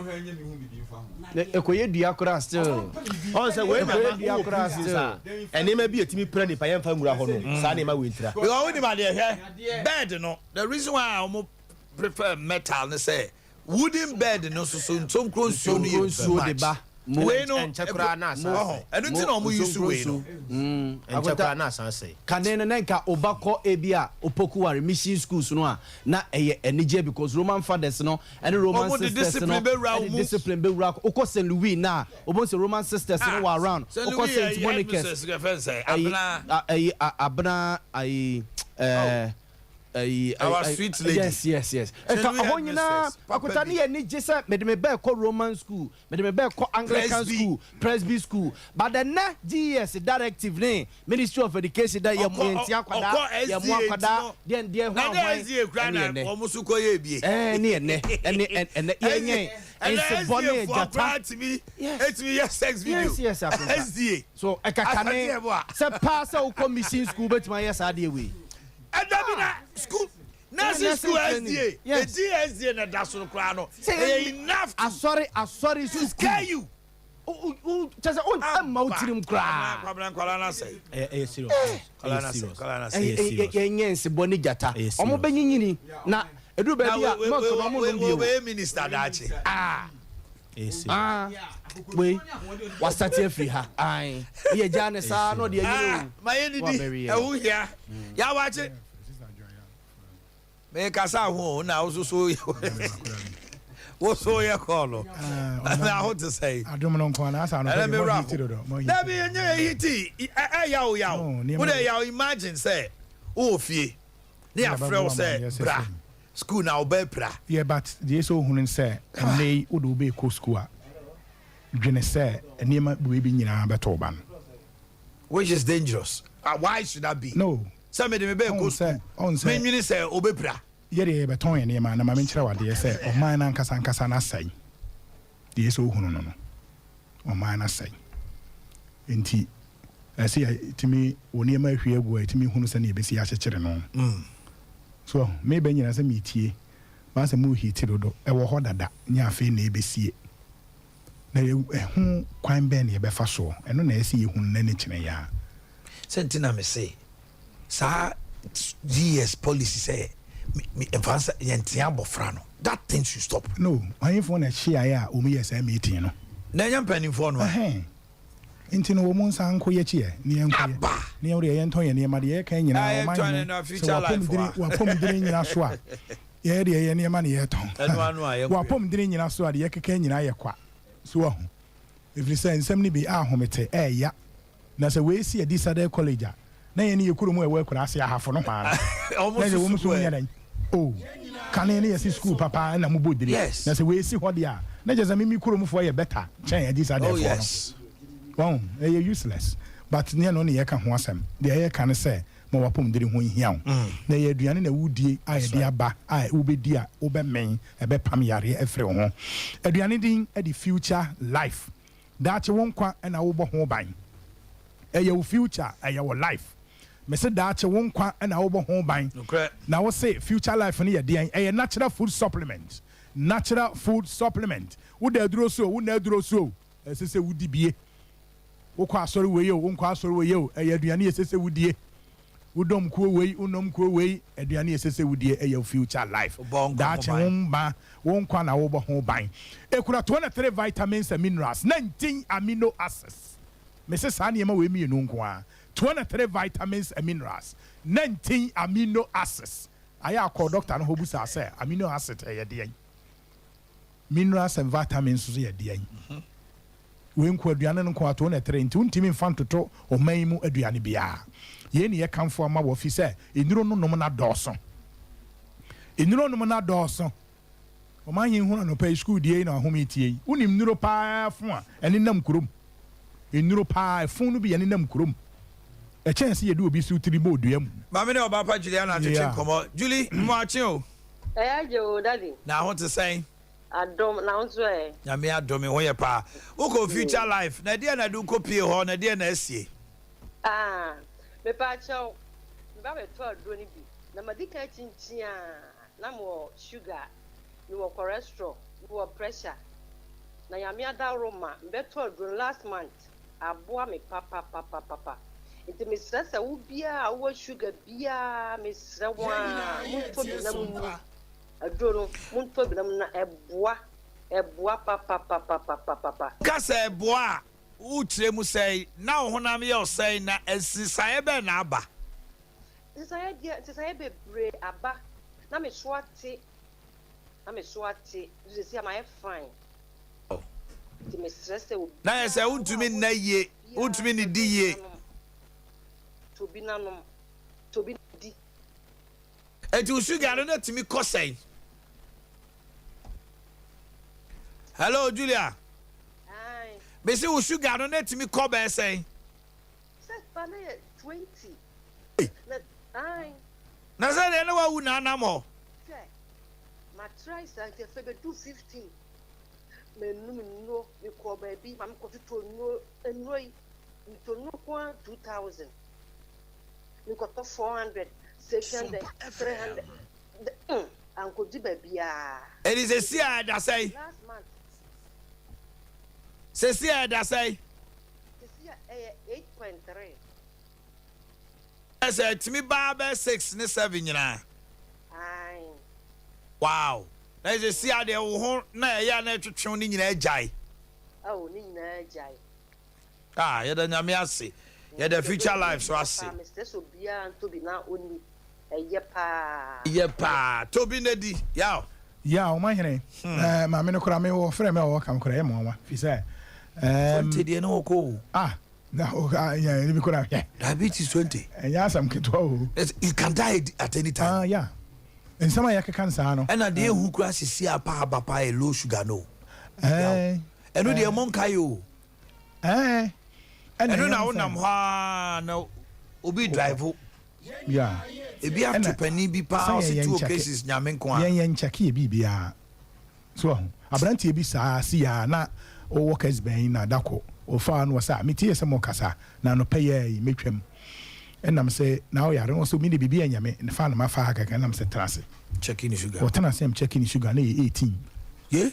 Ekoye dua kora still. On say we dua kora still. Ene ma bi etimi pra ni pa yemfa ngura ho no. Sa ne ma we ntira. We go ni ma de here. Bed no. The reason why I prefer metal ne say wooden bed no so ntom kro nsuo de ba. We no enchekra na asan. Enu ti na omo use we no. Enchekra na asan say. Kanene na nka obakọ ebia opokuware mission schools no a na eye enije because Roman fathers no and Roman sisters no discipline be wura okọ St. Louis na obon say Roman sisters no were around okọ St. Monica's abna our sweet lady yes ahonyina akota ne ni jesa me de me be ko Roman school me de me be ko Anglican school Presby school but the na GS directive ne Ministry of Education that ye enti akwada ye mo akwada den de ho ahwan omusu ko ye bie ne yenye ense bone jata etimi yes sex video yes SDA so ekakane se pass o commission school betima yes ade we Adabina school nursing school SDA the DSDA na daso kra no enough sorry to scare you just on am utirim kra kwala na say serious kwala na say yense boni jata omo benyinyini na edu ba bia mo ko mo no we minister dachi we was start free ha ai ye jane sa no de yiro ma ye didi ewu hia ya wache me kasa ho na osusu What's all your call? I want to say. I don't know. Let me wrap. Let me hit it. What are you imagine say? Oh, fee. Near Fro say, bra. School now, bepra. Yeah, but the so who say, and they would obey co school. Gene say, and near my baby in Abatoban. Which is dangerous. Why should that be? No. Somebody may be a good say. On say, obepra. Yet, but Tony and Yaman, my mentor, they say, or mine and Casancasana say. The so who no, or mine I say. Indeed, I see to me, when near my fear way to me who send you, be see as a children. So, maybe you as a meet ye, once a move he tildo, a war that near fair neighbor see it. Na who quite benny a befaso, and no I see who nenny ya. Sentina me say, Sir, GS policy say, me advance Yantiabo Frano. That thing should stop. No, I ain't for a share, me as a meeting. Then penny for no. Into no woman's uncle yet here, near the Antonia near Maria Canyon. I am trying to future life. What pum drinking in our swat? Yeah, the near money at home. What pum drinking in our swat, the Canyon I acquire. So, if you say, somebody be our home, yeah. That's a way see a disadvantage college. Now you couldn't work with us. I have for no man. Almost a woman. Oh, can any assist school, Papa, and I'm good. Yes, that's a way see what they are. Not just a mimi couldn't for a better. Change disadvantage. Oh, yes. Well, they are useless. But near only I can want them. The air can say, more pum didn't win young. They are doing a woody, I dear ba, I ube dear, ube main, a be pamiari, a free. Adrianiding at the future life. That you won't quite an over home buying. Your future, your life. Me say that you won't quite an over home buying. Now, I say future life in here, a natural food supplement. Natural food supplement. Would they draw so? Would they draw so? As I say, would be. Okwa sorry we yo, unkwa sorry we yo. Aduane esese wudie. Udom ko we, unom ko we. Aduane esese wudie your future life. That won't kwa na wo ho ban. Ekura 23 vitamins and minerals, 19 amino acids. Mrs. Sanyema we mi no nko 23 vitamins and minerals, 19 amino acids. Aya call doctor no hobusa say amino acid e ye minerals and vitamins so ye de when aduane no kwa to na tre nti untimi mfantoto o manmu aduane bia ye ne ye kanfo ama wo fi se enuro no nom na dɔɔso enuro nom na dɔɔso o man yin hu no pay school die na homi tie unim nuro pa fo a ene nam kurom enuro pa fo no bi ene nam kurom a chance ye do obi su tiri bo duam ma me ne oba pa Juliana atete komo Julie mo ache o ayo daddy na what to say adom na onso e ya me adom ho ye pa wo future life na dia na do copy ho na dia na asie me pa chaw me ba me to adro ni bi na madika chinchin na mo sugar ni wo cholesterol ni wo pressure na ya me ada roma me to adro last month aboa me papa enti me stress wo bia wo sugar bia me sre wa mo to bi na mu adoro munto bi na eboa papa kasa eboa utre mu sei na honam ye osei na esisaye be na aba esisaye be bre aba na me soate you see am I fine ti me stress e na yesa untumi na ye untumi ni di ye to bi nanom to bi di eti sugar no na timi kosei. Hello, Julia. Hi. Me say we sugar no let me call be say. Set bana 20. Hi. Na say dey no wa na na mo. Say. Ma try say fe be do 15. Me no me call baby, ma me ko to no enroi. Me to no kwa 2000. Me ko to 400, 600, 300. Uncle di baby It is a sia that say. Last month. Sia that say. Sia 8.3. I said to me baba 6 ni 7 nyina. Aye. Wow. Na is a sia de wo na ya na twetwe ni nyina agai. Oh, ni nyina agai. Ya da nyame ase. Ya da future life so ase. Mr. Sobia and to be now only. Yepa Toby Nedi, yaw. Yeah, Omanhene. Maame no kora me wo frɛ me wo kam kora e mo wa. Fi sɛ 20 de no ko. No, yeah, you could have diabetes 20. And yes, I'm control. You can die at any time. Yeah. And some of your cancer. And a dear who crashes see a papa a low sugar no. And no dear monkayo. And no, Obi drive. Yeah. If you have to penny be power 2 cases, Yamen Yan Chaki Bibia. So, a branty be sa see na o workers being na dako. O fa no sa me tie some kasa na no pay metwam enam say now ya no so me de bibia nyame ne fa no ma fa kaka enam say trase checking sugar o tana say am checking sugar na 18 ye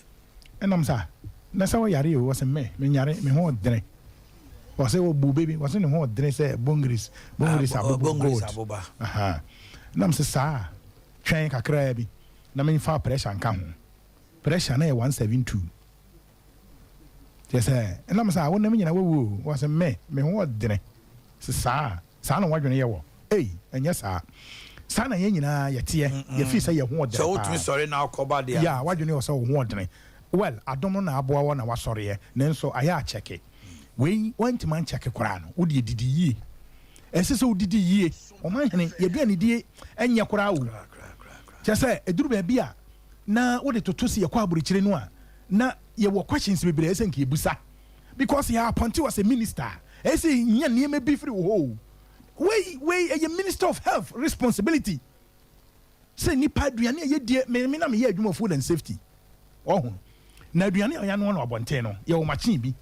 enam sa na sa o yare o was me nyare me ho dren o say o bu baby was ne ho dren say bongris aboba aha enam say sa twen kakra bi na me fa pressure nka ho pressure na 172. Yes, and I'm saying, I wouldn't mean I was a me what dinner. Sa, son of Wadron Yaw. Eh, and yes, sir. Sana Yenina, your your feet say you want so sorry now, Cobadia. Yeah, what you know so wondering. Well, I don't know now, boy, one I was sorry, then so I check it. We went to man check a crown. Would you did ye? As so did ye, or my honey, you be any day, and your crowd. Just say, a do be a now, what it to see a quabri chilinois. Na ye were questions be blessing ki busa because he appointed was a minister. I say nya niam be free ho. Way a minister of health responsibility. Say nipa aduane ye die me na me ye adwuma food and safety. Oh. Na aduane ya no abonten no ye wo machine bi.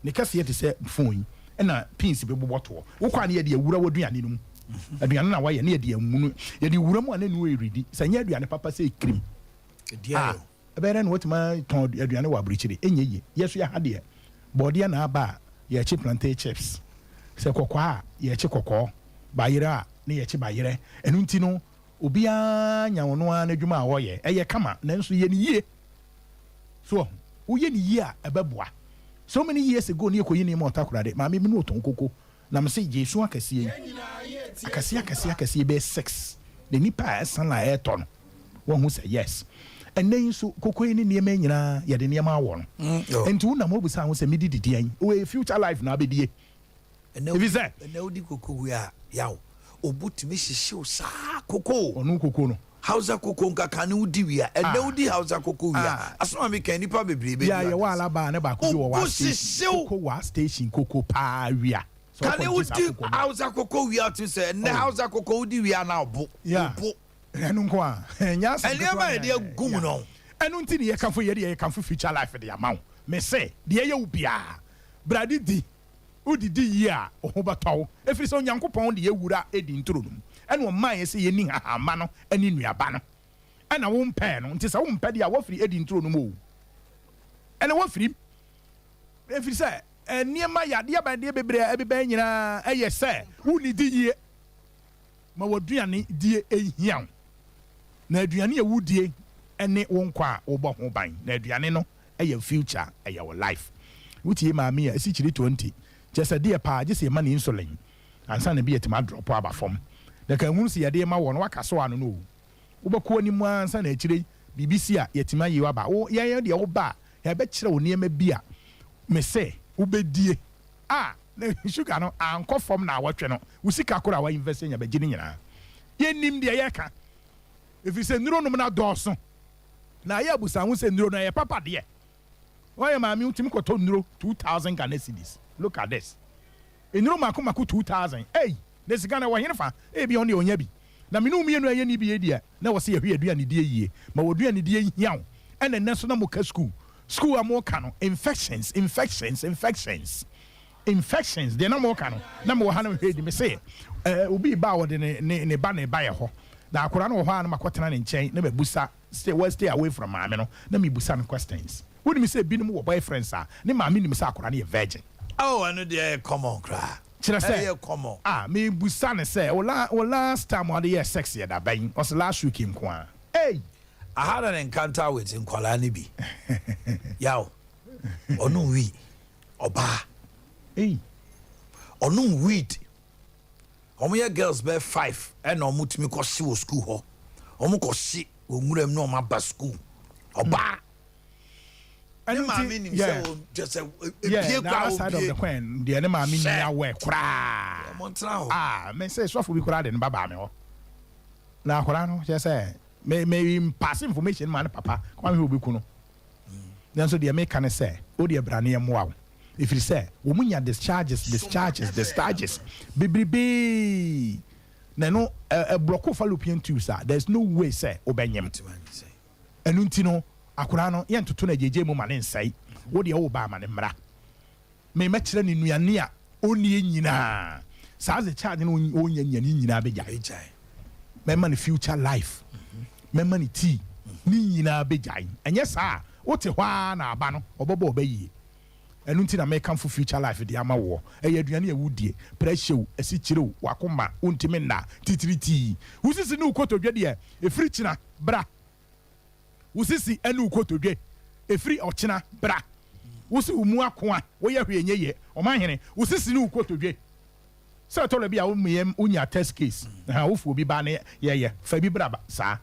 Ne kase ye te say phone e na pins be boboto. Wo kwa ne ye de awura waduane no mu. Aduane na wa ye ne ye de amu no ye de wura mu ana no eridi. Say nya aduane papa say krim. Dia Beren what my ton aduane wa brichiri enye ye yeso ya hade body na aba ye chi plantain chips se kokwa ye chi kokko bayira na ye chi bayire enu nti no obi a nya wono a na dwuma a wo ye eye kama na nso ye ni yie so wo ye ni yie a ebeboa so many years ago na ekoyi ni mo takorade ma me no ton koko na me se jesu akase be 6 the nipa san la e ton wo hu say yes. And then so cocoa in the mena yet in Yama one. And to na mobu sound was a midi dian, away future life now be dear. And no, is that? No, the cocoa we are yaw. O but Mrs. Show sa cocoa or no cocoa. How's a cocoa canu divia and no di house a cocoa. As long as we can probably be. Yeah, while I ban about cocoa station cocoa paria. Can you do house a cocoa we are to say, and the house a cocoa divia now book. Yeah. Enunkwa nyasa and never dey gum no enunti ne yekan fo ye dey yekan fo future life dey amount me say dey ye ubia bradi di udidi yi a oho bataw efiri so nyankopon dey ewura edi ntoro num ene o man ye say ye ni hahama no ene nuaba no ena wo mpa no nti say wo mpa dey a wo firi edi ntoro num o ene wo firi efiri say niema yade abade bebre ebebe nyina eye say wo ni di yi ma woduane die ehian na aduane ewudie ene wonkwa wo ho ban na aduane no eye future eye wo life wutie maami a esi chiri 20 just die pa je se ma ni insulin ansa na bi etima drop aba fom da kan hu se yade ma wo no waka so ano no wo bako ni mu ansa na chiri BBC a yetima yi waba wo ye de wo ba ya be kire wo niema bi a me se wo bedie na sugar no anko fom na awotwe no usika kora wa invest nya be gini nyina ye nim de ye ka if you say nuro no na doso na ye abusa hu say nuro no ye papa de oye ma mi utimi koto nuro 2000 Ghana cedis look at this nuro mako 2000 hey this Ghana wa hene fa e bi on de onya bi na me no mienu aye ni bi ye dia na wo se ye hwe adua ne die yie ma wo dua ne die hiaw ene ne so na mo ka school amo ka no infections de na mo ka no na mo ha na hwe di me say obi ba wo de ne ba ye ho na akora no ho ha na makotena ne nchen na bebusa stay away from maame no na me busa no questions wodi me say binum wo boyfriends a ne maame ni me say akora na ye virgin I know they come on cry Chira say come on me busa ne say o last time o dey sex ye da ban was last week in kwa hey I had an encounter with Nkwalani bi yaw onu wi oba hey onu weed omo girls be 5 and omo timi ko si wo school ho omo ko si onwuram no ma ba school Oba. And yeah, just a side of the coin, the enemy mean ya we cry. Me say so for we cry den baba me ho. Na akora no just say may pass information man papa kwame obi ku no. Then so the make can say o de brane em wow. If you say wo munya discharges bibibi na no a block fallopian tubes there's no way say obenyem. Enu nti no akora no ye ntoto na jeje mu mane nsai wo de wo ba mane mra me mekire ni nuane a oni nyina sa ze charge no onya nyane nyina beja me man future life me man tea ni nyina beja enye sa wo te hwa na aba no obobo obayi enu nti na me come for future life de ama wo eye aduane e wudie pressure esi kire wakoma ontime na titiriti wusisi ni ukotodwe de e free china bra usisi enu ukotodwe efiri ochina bra usi umu akoa wo ye hwenye ye Omanhene usisi ni ukotodwe se to le bia wo miem unya test case ha wo fu obi ba ne ye fa bi bra ba sa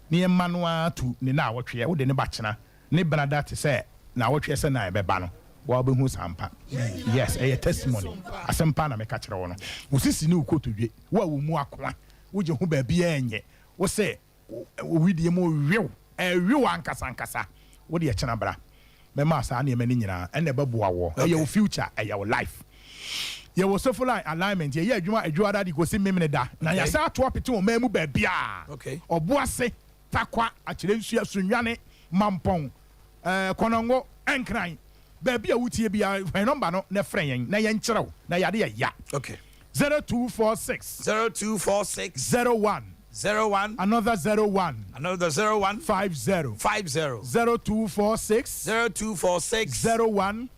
ne manoa tu ne na awotwe wo de ne ba china ne brada te se na awotwe se na ebe ba no wa be hu sampa yes a testimony asempa na me ka kire wo no usisi ni ukotodwe wo mu akoa wo je hu ba bia enye wo se wo widie mo wew ewi ankasa wo de chena bra me ma sa na emani nyina ene beboa wo e your future e your life ye wo so full alignment ye adwuma da di ko si memene da na ya sa to apete o mamu ba bia okay oboase takwa akire nsu asunwane mampon konongo enkran ba bia wutie bia number no na frɛ yen na ye nkyerɛw na ya de ya okay 0246 01 another 01 50 0246 01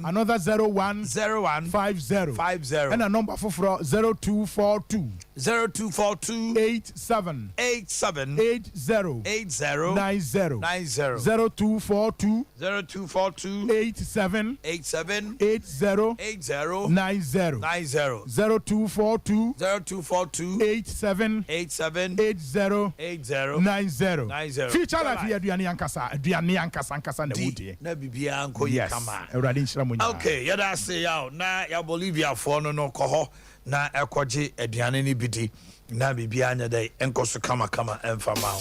another 01 50 and a number for 0242 87 80 90 0242 87 80 90 0242 87 8090 future life here aduane ankasa na wudie na bibia anko yikama awrade nhyira mo nya okay yada say yaw na ya Bolivia fo no koho na ekoje aduane ni bidi na bibia anya dai enkoso kama emfama ho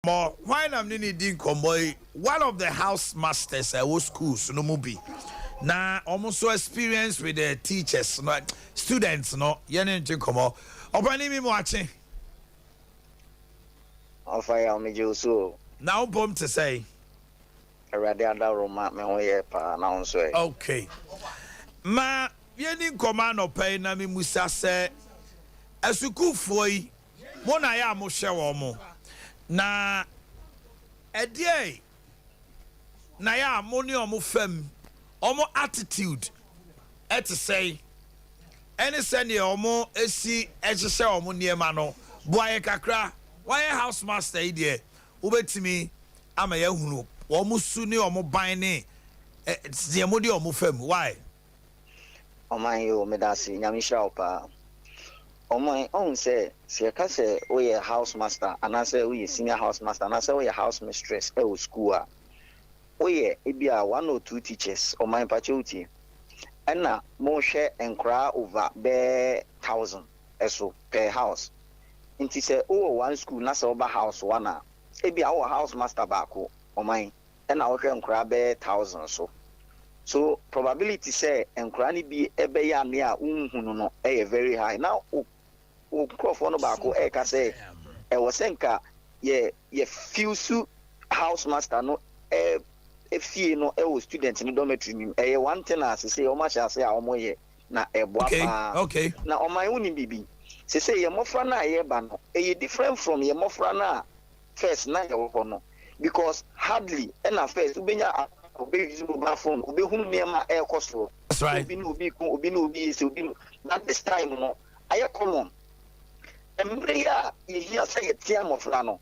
more when I'm needing komboy one of the house masters at schools no mubi na almost so experience with the teachers no students no yene nche komo opani mi mo ache Ofaya me Joso now bomb to say already under Roma me ho ye pa na onso e okay ma yene nkoma no pay na mi musa se asukufo yi mo na ya mo hwe wo mo na edie na ya amoni omo fam omo attitude et say any send omo esi ehye omo niema no boaye kakra why house master idie ubetimi ama ya hunu omo su ni omo ban ni die mo di omo fam why oman yo medasi nyamisha opa oman on say ka say we house master and I say we senior house master and I say we house mistress e school we ebia 1 or 2 teachers oman pachuti and mo share enkra over be 1000 eso per house inti say one school na say over house one ebia our house master bako oman and I share enkra be 1000 so probability say enkra ni bi ebe ya ne a unhunu no e very high now Microphone bako e ka say e wosenka ye few house master no e fie no e wo student ni dormitory ni e one thing as say o ma sha say a omo ye na e boa pa okay na o man uni bibi say ye mofra na ye ba no e different from ye mofra na first na ye wo no because hardly and at first ubenya obe use mobile phone obe hunu niema e koso that's right obi no that this time no aye common Embria, you hear say a team of Lano.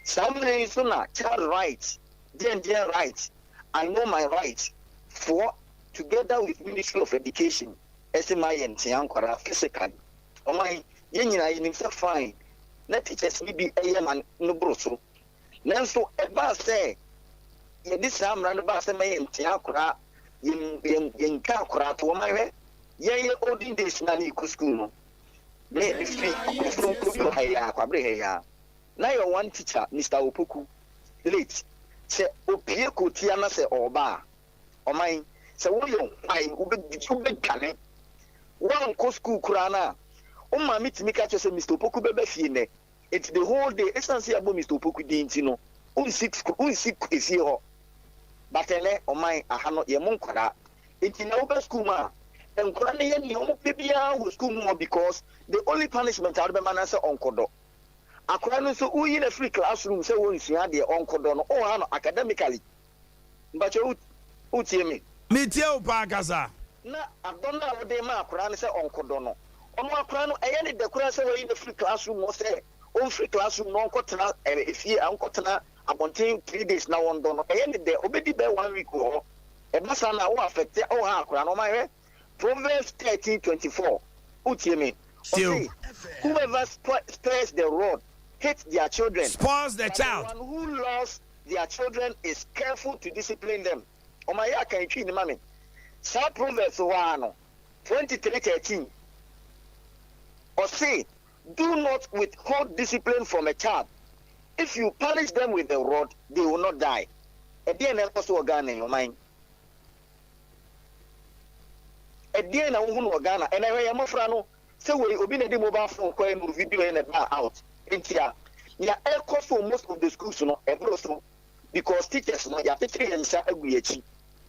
Some sooner, child rights, then their rights. I know my rights. For together with Ministry of Education, ese ma ye ntia nkwara physically omai ye nyina ye nim se fine na teachers bi eye man no broso nanso e ba se ye di samra no ba se ma ye ntia nkwara ye nka nkwara to omai ye olden days na ni ku school no me free from ku haya kwabre haya na your one teacher Mr. Opoku late se opie ko tia na se oba omai se wo yo ai ube gane one ko school kurana o ma mitimi ka che se Mr. Opoku bebe fie ne it's the whole day essence abo Mr. Opoku din ti no un six esi ho batele omai aha no ye monkwara enti na obe school ma enkwara ne ye ni o bibia wo school mo because the only punishment I remember na se onkodo akora no so uyi na free classroom se wo nsua de onkodo no o ha no academically mbache utie me tie o pa kasa na adona wo de ma akora no se onkodo no ono akora no eye ne de kora se wo yi na free classroom mo se on free classroom no onkotena efie ankotena abonten 3 days na wondo no eye ne de obedi be 1 week ho e basa na wo affect o ha akora no ma he Proverbs 13:24 utie me still whoever spares the rod hates their children. Spoils the child. The one who loves their children is careful to discipline them. Oh my God, can you treat the mommy? Psalm Proverbs 23:13. Or say, do not withhold discipline from a child. If you punish them with the rod, they will not die. Again, also organ in your mind. Again, I won't organ. And I am a friend. So we will be in the mobile phone call video and out. Yeah, echo for most of the schools, no, also because teachers, no, ya teaching and say agreechi.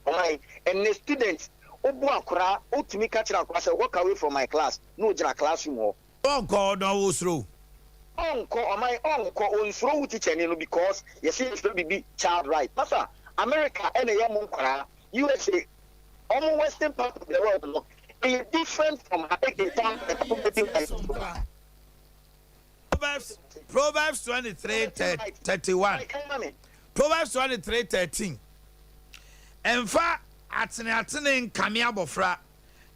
Alright, and the students, obu akra, otimi catch na class, walk away from my class, no jara classroom ho. Onko no usro. Onko, my onko unsro teacher no because you see it be child right. Masa America and a young kra, USA, almost western part of the world, no, is different from American time. Proverbs 23:31. Proverbs 23:13. Emfa atene nkame abofra.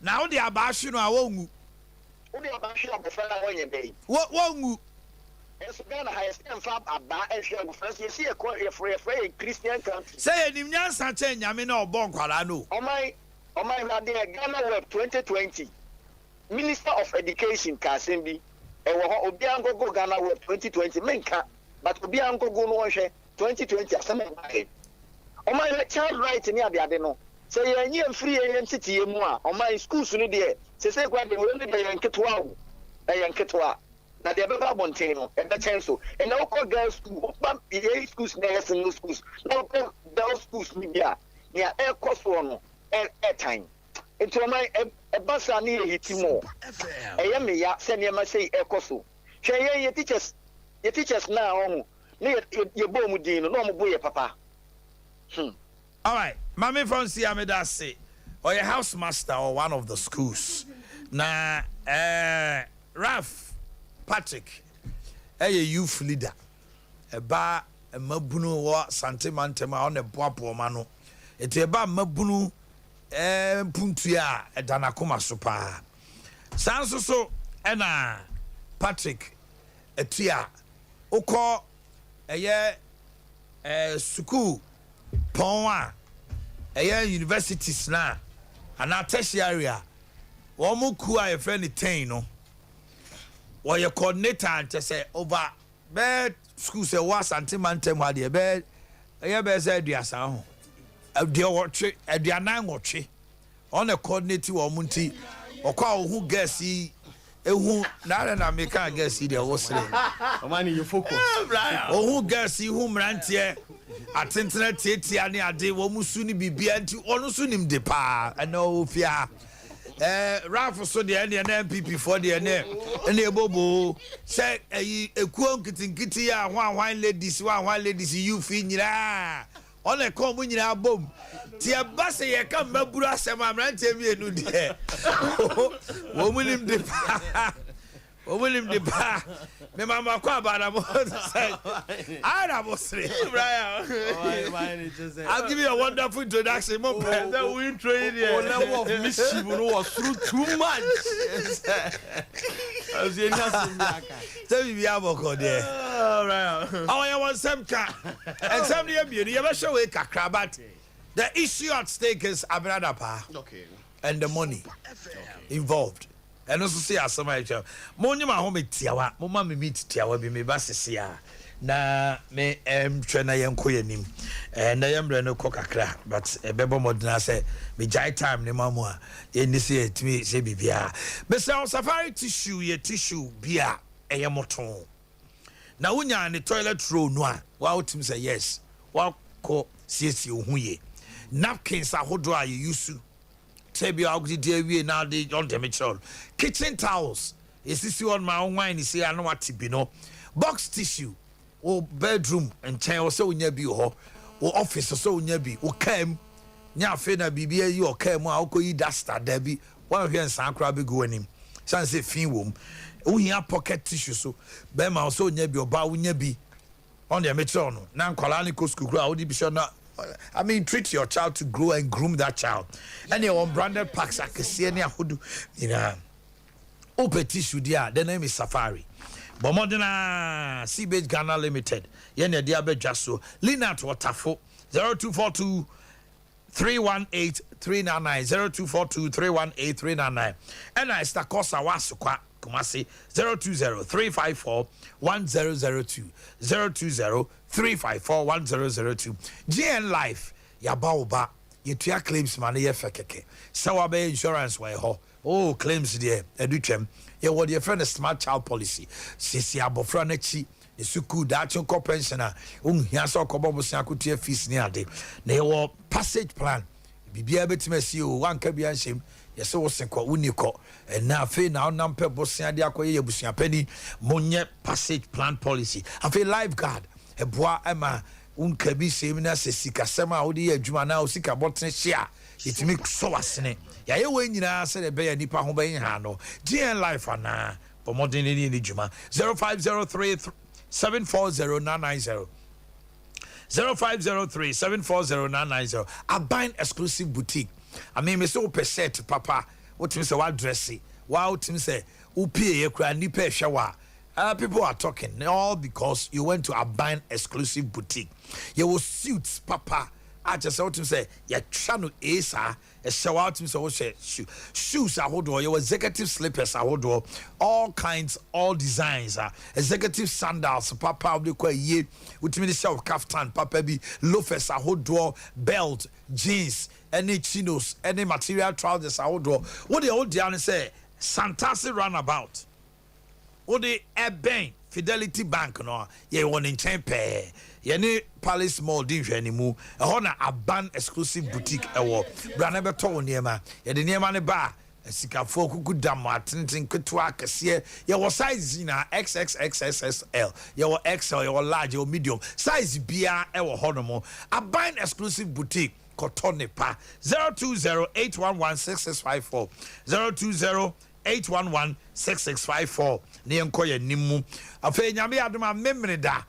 Na wo de abahwe no awongu. Wo de abahwe abofra na wonye bei. Wongu. Eso ga na highest emfa aba ehwe abofra so yesi e Christian country. Say enim nyansa che nyame na obon kwara no. Omai na de Ghana Web 2020. Minister of Education Kasembi ewo obi angogo Ghana Web 2020 menka but obi angogo no hwe 2020 asema bae o my child right ni ade no say ye free ye ntiti mu a o my schools no de say kwa de we be yanketo awo yanketo na de be ba bonten no e be chenso e na ko girls school ba ye schools na yes no schools na ko girls schools ni bia ni e koso no e time into my basa ni hitimo eye me ya se ne ma sei ekoso hwe ye teachers na on ne ye bom din no mo boye papa all right mama from Siameda say or your house master or one of the schools na Ralph Patrick youth leader eba mabunu wo santimantema on e boapo ma no eba mabunu puntua edanakoma so pa sanso so ena Patrick etua ukọ school pon a universities na ana tertiary wo mu ku a friend 10 no wo ye coordinator ante say over bed school say wa santimantem ha de be say aduasa ho de wotwe aduanan wotwe on a coordinator wo mu nti okwa wo hu gas ehu na me kan gas de wo sele omani you focus o hu gas hu mrantie atentena tietia ne ade wo musu ni bibia nti ono su nim de pa ana ofia Ralph so de na MPP for de na ebobo say ekuo nkitinkiti ya hwan ladies you fi nyira on e kom nyira bom ti abase ye kan maburu asem amrante mienu de wo munim de pa William de Ba. Me mama kwa ba na mo say. I was say. I'll give you a wonderful introduction. Mo The win trade here. Level of mischief was through too much. As you know, Tell me aboko there. all right. I want some car. And some of you never show a crabat. The issue at stake is Abradapa. Okay. And the money involved. And also see as somebody money my home tiawa mama me meet tiawa bi me basisia na me twena yen koyanim na yembre no kokakra but bebo modena say me jai time ne mamu a yen say etimi say bibia me say safari tissue ye tissue bia eyemoton na wonya ne toilet roll no a wa utim say yes wa ko siesie ohu ye napkins ahodo a ye use Tebi agudi we now they on the kitchen towels. Is this on my own wine? You see, I know what to be no box tissue or bedroom and chair or so near be or office or so near be or came nya fena bibia you or came out go duster debbie one here and San Crabby going him. San say fin womb. We have pocket tissue so Bema also near be or bow near be on the metrono. Nan Colanico school, I would be sure not. I mean, treat your child to grow and groom that child. And your branded packs, I can see any who do, you know, open tissue, dear. The name is Safari. But Modena Seabase Ghana Limited, Yenya Diabe Jasso, Linat Watafo, 0242 318 399, 0242 318 399. And I Stakosa Wasukwa. Kumasi 020-354-1002 020-354-1002 GN Life yabaoba yetua claims man ye fekeke sawabe insurance way ho oh claims there edutwem ye what your friend smart child policy sisi abofra na chi the suku that your pensioner unhia so kobobo sia kotua fees ni ade na ye passage plan bibia betimasi o wanka bia nshem yes wo senkwa uniko na afi na onam pe bosia de akoye yebusia pani monye passage plan policy afi lifeguard eboa ema unka bi semina se sikasema a wodi adwuma na osika botne hia yetimi so wasene ya ye we nyina se de be ya nipa ho be ha no GN life ana pomodin ni dwuma 0503 740990 0503 740990 Abine exclusive boutique. I mean, me so per set, papa. What you say? What dressy? What you say? Upi ye kura nipe shawa. People are talking all because you went to Abine exclusive boutique. You will suits, papa. I just want to say, ya channel is a shower to so shoes are hold your executive slippers are hold all kinds, all designs executive sandals, papa of the quay ye with me self kaftan, papa be loafers are hold belt, jeans, any chinos, any material trousers are hold what the old Diana say, Santasi runabout. What the Ebane Fidelity Bank no ye one in Tempe. Yene Palace Mall din hwe animu ehona Aban exclusive boutique ewo bra na beto niema ye de niema ne ba sikafo kuku dam atintin ketwa kese ye wo size na XXXSL ye wo XL ye wo large ye wo medium size bia ewo honomo Aban exclusive boutique kotone pa 0208116654 0208116654 ne enkoye nimu afa nyame adoma memre da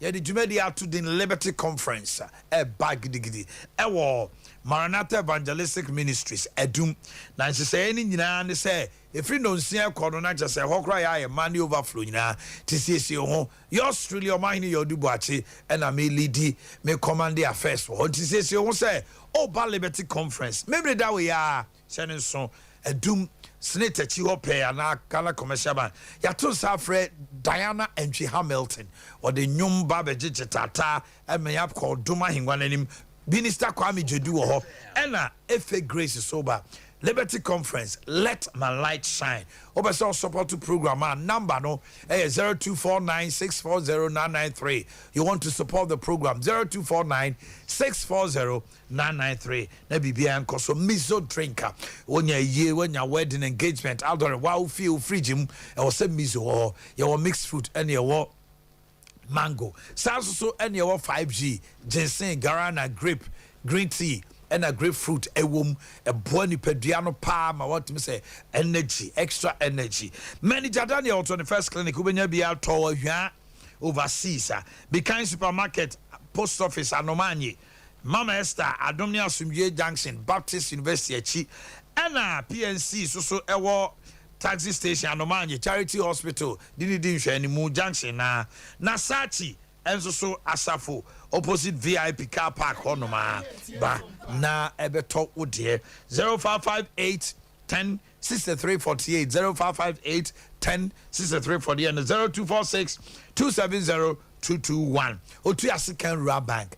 ye di jumedi atu din Liberty Conference bag digidi ewo Maranatha Evangelistic Ministries edum na say any nyina ne say efri no nsia kodo na je say hokra ya money overflow nyina tisiesie ho yours truly Omanhene Yaw Boakye and me lead me command the affairs ho tisiesie ho say Oba Liberty Conference memre da we ya sene so edum Senator Chihope and Kala Commercial Bank. Yato Safre Diana Entry Hamilton or the Nyum Babe Tata and may have called Duma Hingwanenim Minister Kwame Jedu ho Ena F.A. Grace Soba Liberty Conference Let My Light Shine. Obeso support to program number no 0249640993. You want to support the program 0249640993. Na bibia nko so miso drinker. When your wedding engagement outdoor wow feel fridge or say miso your mixed fruit and your mango. So and your 5G ginseng, guarana, grape, green tea. and a grapefruit ewom eboa nipadua no pa ma what me say energy extra energy manager Daniel 21st clinic ubenya bia to ahwa overseas be kind supermarket post office Omanhene Mama Esther Adomni Asumdue Junction Baptist University achi ana PNC so ewo taxi station Omanhene Charity Hospital didi nhwe mu junction na Sachi enso so Asafo opposite VIP car park honoma ba na ebeto wode 0558 10 6348 0558 10 6348 and 0246 270 221 Otuasi Kenra Bank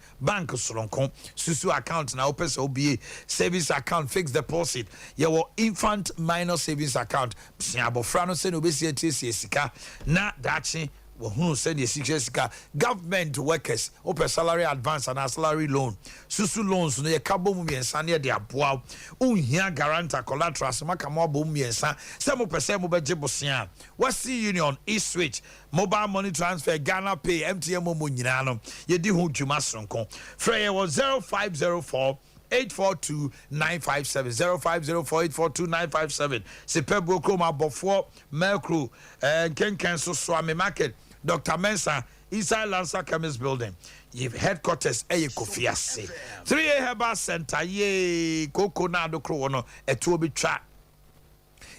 Solonko Susu account na open OBA savings account fixed deposit your infant minor savings account Abofrano se no besi etiesie sika na dachi who said the 6 years government workers open salary advance and a salary loan susu loans no ye kabo mu miensa ne de aboa unhia guarantor collateral maka mo bo miensa se mo pese mo beje bosia Western Union East Switch mobile money transfer Ghana Pay MTN mo nyina no ye di ho dwuma sonko frey was 0504 842-957 0504-842-957 Sepebro Kroma Bofo Melcro Kenken Swami Market Dr. Mensa inside Lancer Chemist Building you've headquarters Kofiase 3A Herbal Center ye Coconado Crono etuobi tra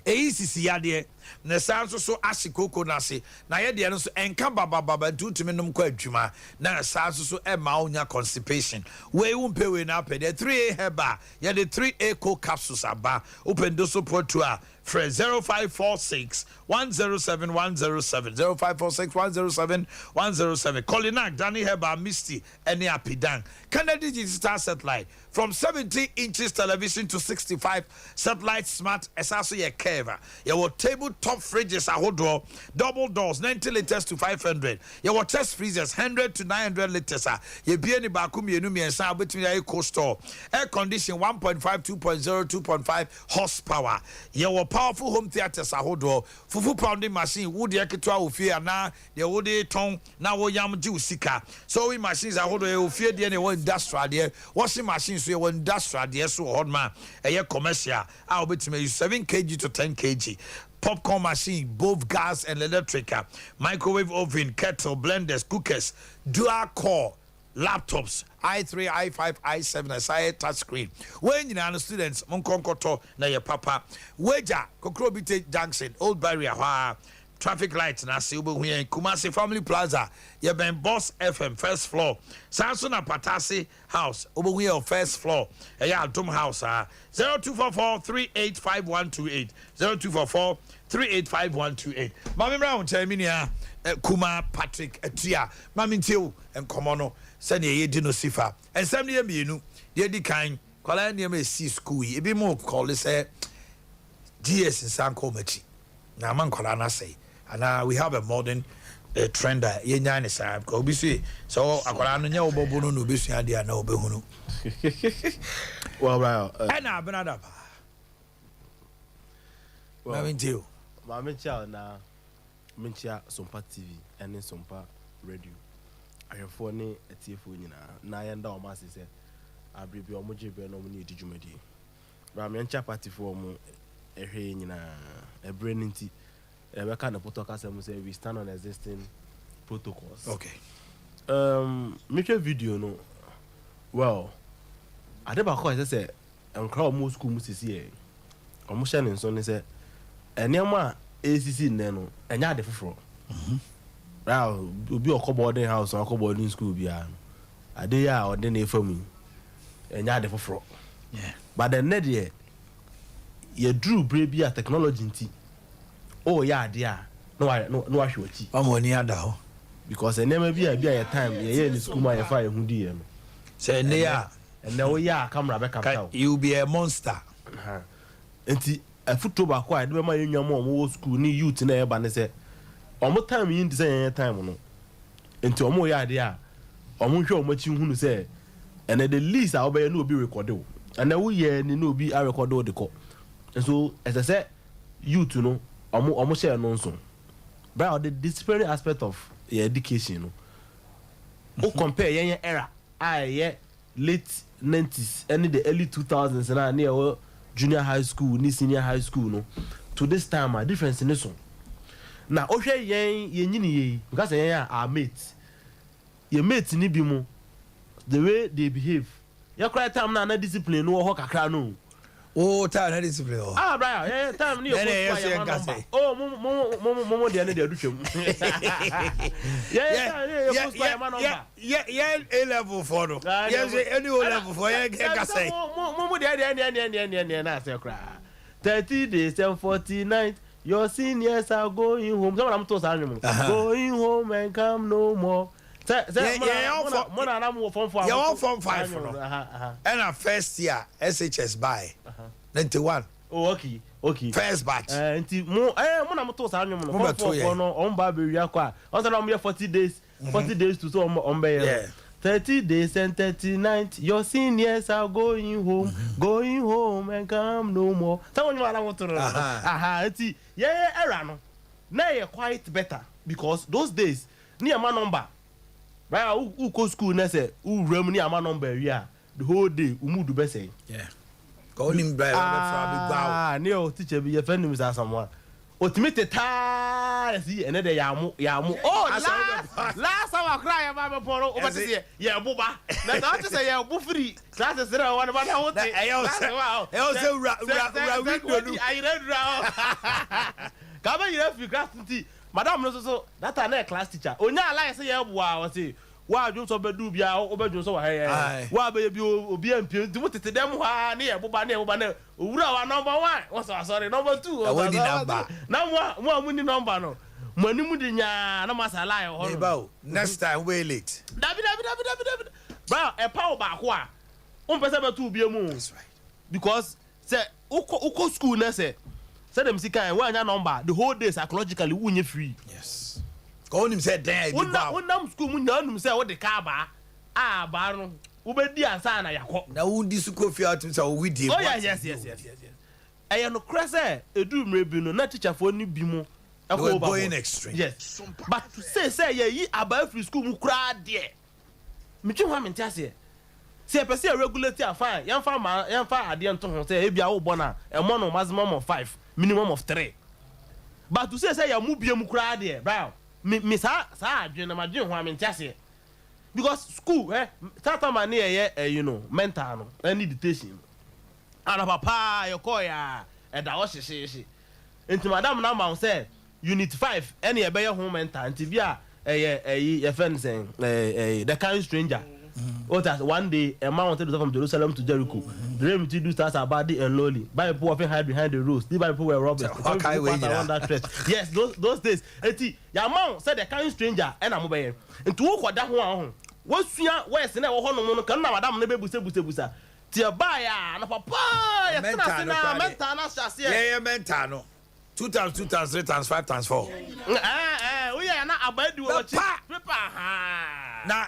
sisi yade na sanso so asikoko na se na ye de no so enka baba ntutumi nom kwa adwuma na sanso so e ma onya constipation we wumpe we na pede 3A heba ye de 3A co capsules aba open do support to a for 0546 107 107 0546 107 107 Colinac Danny Heba Misty any apidan Canada digital satellite from 70 inches television to 65 satellite smart esaso ye curve your tabletop fridges ahodo double doors 90 liters to 500 your test freezers 100 to 900 liters ye bie ni ba ku mienu miensa obetimi ya coastal air condition 1.5 2.0 2.5 horsepower your powerful home theaters ahodo fufu pounding machine wood eketwa ofie na de wode ton na wo yam ji usika so we machines ahodo e ofie de ne wo industrial de washing machines so wo industrial de so hodma eye commercial a obetime 7 kg to 10 kg popcorn machine both gas and electric microwave oven kettle blenders cookers dual core laptops i3 i5 i7 SI touch screen when you know students monkonkoto na your papa weja Kokrobite Junction Old Barrier traffic lights na se obo here Kumasi Family Plaza ye ben Boss FM first floor Samsung Patasi House obo here first floor ya Dom House 0244 385128 0244 385128 Mami Brown Cheminia Kuma Patrick Etia Mami Tiu and Komono send ye dino sifa and some near me nu ye di kind kwala near me see school e be more call say GS in Sanko Machi na man kwala na say and we have a modern trender ye nyane sa ko bi say so akwala no nya obobo no no be sua dia na obehunu well and abnada pa well Mami Chow na Minchia Sompa TV and Sompa Radio ayefo ne etiefo nyina na yenda o ma se abrebi o mo jebe no mo ne edijumadi ba me ncha party fo mo ehwe nyina ebre nti we ka na protocol say we stand on existing protocols okay make a video no well adeba ko say enkra mo school mo sisi e o mo hye ne nso ne say enema ACC nne no enya ade foforo Wow, be a boarding house or boarding school bia. Adea or then famu. And yard for fro. Yeah. But the net ye drew brave technology. Oh yeah, dear. No, I should tea. I'm on near down. Because I never be a time ye in school my fire who DM. Say near and now yeah, come back up. You be a monster. And a foot tobacco quiet when my young mom school need youth in air ban say. Omo time yin dey say time no enti omo ya ade a omo hwe omo chi hunu say and the least I obey no be record o and na wo ye ni no be a record o de ko so as I say youth no omo share no so but the disciplinary aspect of your education no o compare yen era I ye late 90s and the early 2000s na near junior high school ni senior high school no to this time a difference in this one. Na ohwe yen nyini ye because yen are mates. Your mates ni bi mo the way they behave. Ya cry time na discipline no ho kakra no. Oh, time na discipline. Brian, yeah, time ni oh, mo dey na dey do twem. Yeah, A level for no. Yeah, any O level for yeah ka say. Mo dey na say cry. 30 days and 49 your seniors are going home. Some am to say going home and come no more. You're from 5 and a first year SHS by 91. Oh, okay. First batch. Mo na to say anyum no for no on ba be ria kwa. On say na 40 days to so on be. Yeah. 30 days and 39 your seniors are going home and come no more. Someone you want to era no. Na you quite better because those days near my number. Right, who go school na say who ram ni ama number we are the whole day umudu be say. Yeah. Go him by ne o teacher be your friend is someone. Ultimate ta see another yamu. Oh, last time I cry about poro over say yeah buba. Na don't say yeah bu free. Class is there one about how they. I also I read. Come you have you class Madam no so that are class teacher. Onya alliance say yeboa o say wa adwun so bedu bia obedwun so wa he. Wa be bi obi ampie nti mutete dem ha na yeboba na owura wa number 1. What's sorry number 2. Na mo amuni number no. Mo animu de nya na masala ho no. Next time way late. David. Bro, e pa ba ko a. On pese betu bia mu. That's right. Because say uko school na say them see kind when your number the whole day psychologically unye free. Yes. Go him say there you go. Unam school mun nanum say what the car ba ba no ubedi ansa na yakọ. Na undi su kofi out say we dey. Oh yes. Eye no krese edu mrebi no na teacher for ni bi mu. Go going extreme. Yes. But to say ye aba free school mu kra there. Me twi ho amenti ase. Say person regulate fine. Yan fa ade nto ho say e bia wo bona e mo no maximum of 5. Minimum of 3. But to say ya mu bia mu kra there, bro. Me sa adwen na madwen ho amentiase. Because school tata man you know, mental no, any dictation. Ana papa your call ya e da wo hye. Enti madam na ma say unit 5 any e be your home mental enti bia your friend saying the kind stranger. What as one day a man wanted to go from Jerusalem to Jericho. The name to do stars are body and lowly. Bible often hide behind the rules. The Bible were robbers. Yes, those days. Eti your man said the kind stranger and I'm obeying. And to walk that one. What's your west and I want to come now, madam, never busa. Tia baya and papa. Yeah, mentano. 2 times 2 times 3 times 5 times 4. We are not about to watch. Now.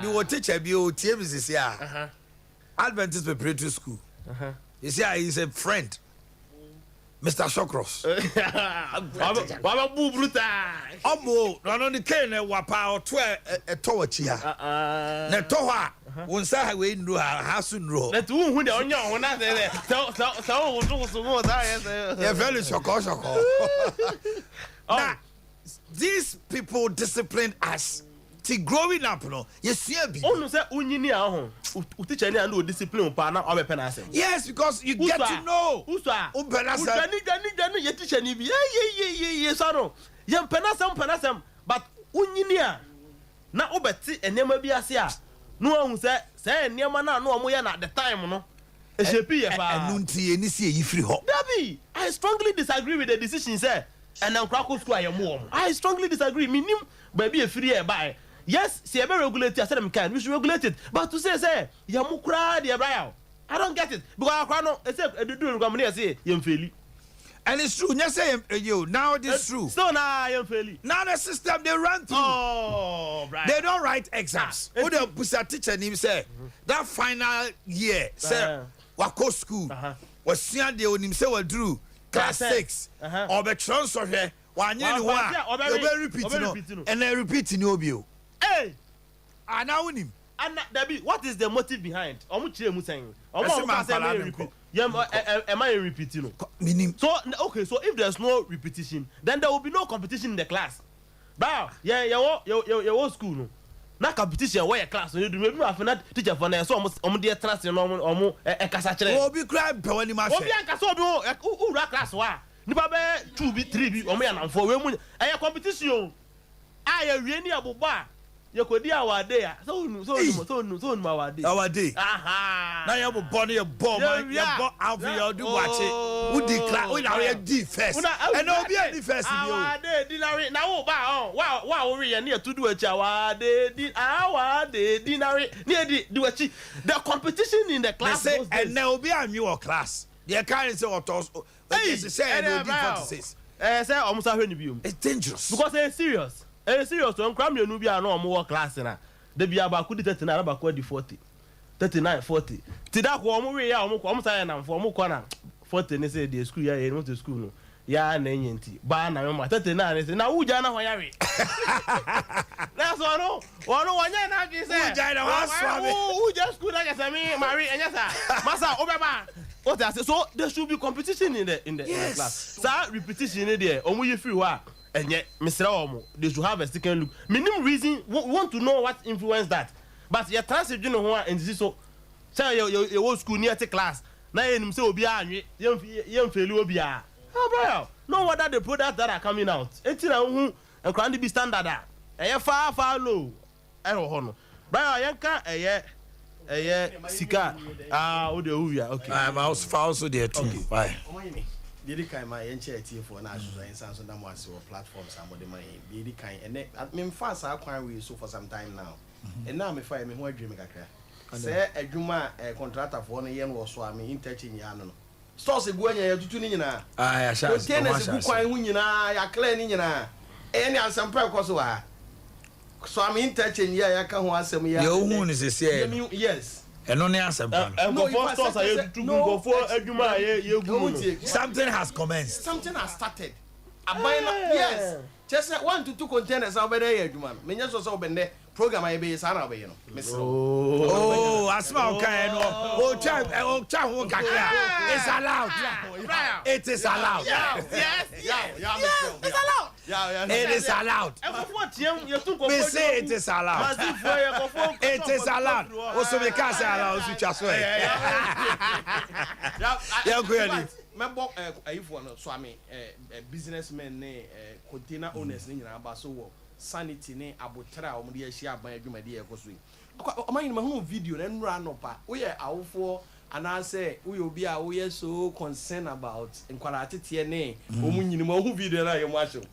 You will teach a bio TMS is here. Adventist Preparatory School. You see, he's a friend. Mr. Shawcross. Baba Bubruta. No, the cane, wapa or 12 a tower chia. Netoha, one side we do a house in row. Let who the onion when I say, so more. They're very shoko. These people discipline us. Growing up, no, yes, no say unyini ahun. Teacher ni and discipline pa na obe penase. Yes, because you get to know. Uswa. Gani ye teacher ni bi. Ye so no. Ye penasem but unyini a na obeti enema bi ase a no ahun say enema na no omo ye na the time no. E shepi ye pa. Enu nti eni si e free ho. Dabi, I strongly disagree with the decision say and then Krakow school ayemo. I strongly disagree. Minim baby e free e buy. Yes, see, ever regulate. I said we should regulate it. But to say, Yamukra, dear Brian, I don't get it. Because I know, except do come say, Yamfeli. And it's true. Yes, you now this is true. So now I am failing. Now the system they run through. Oh, right. They don't write exams. Who the pusa teacher him say that final year, say, Wako school was seen the him say what drew class 6 or the transfer here. One year, one repeating, and then repeating Obio. Hey, I know him. and Debbie, what is the motive behind? Omuchie mu saying. Am I repeating? So okay, so if there's no repetition, then there will be no competition in the class. Bow, your school no. Na competition where class you do maybe have not teacher for na so omo dey trust no omo kasa kire. Obi cry pe wani ma she. Obi anka so obi who class wa. Nipa be 2 be 3 be omo ya na for we mu competition. Aye wie ni aboba. You could do our day. So our day. Our day. Aha. Now you have a body, a bomb, you have out for your do watch it. Who declare? We now D first. And no be any first. Our day dinner. Now, wow, we are near to do a our day dinner. Near do a chi. The competition in the class. And now be a new class. The kind of autos. It's say no differences. Say almost a it's dangerous because it's serious. Serious to cram you no be an more class na de bia ba ku di 39 ba ku di 40 39 40 ti da ko omo we ya omo say na for omo ko na 40 ne say the school ya e no to school no ya na nyenti ba na me 39 ne say na uja na ho ya we na so no wanya na gi say uja na ho swabe uja school na say me marry enya sa masa obeba what I say so there should be competition in the class sa repetition in there omo ye free wa and yet, Mr. Omo, they should have a second look. Minimum reason, we want to know what influenced that. But your transit, you know, and this is so. Say your old school near the class. Now you say Obi, young fellow Obi. Oh, bro, no whether the products that are coming out. It's who and can be standard. A far low. I don't know. Bro, Yanka, Sika. Okay. I'm also there too. Bye. Did kind my NCT for national and Samsung Damas or platforms some of the money. Did kind and I mean fast I quite we so for some time now. And now me fire me who dream say a Juma a contractor for 1 year or so I mean touching Yano. Stores a buena to tuning na. I shall tennis quite winning I cleaning na. Any some purpose so I'm in touching ya can was some year. Your moon is a say yes. And only answer. Something has commenced. Something has started. Yes. Just 1 to 2 containers over there, man. Many also open the program I be sana be no. Oh, asma okay no. Oh, cham it's allowed. It is allowed. Yes. It's allowed. It is allowed. We say it is allowed. It is allowed. Also we can't say allowed to just way. Yeah, go member if one so I mean businessmen container owners ni nyina ba so wo sanity ni abotra o mo de ahia ban adwumade e koso yi o man ma hu video na nura no pa wo ye awofo ana say wo ye obi a wo ye so concerned about nkwara tete ne o mu nyini ma hu video na ye mo ahyo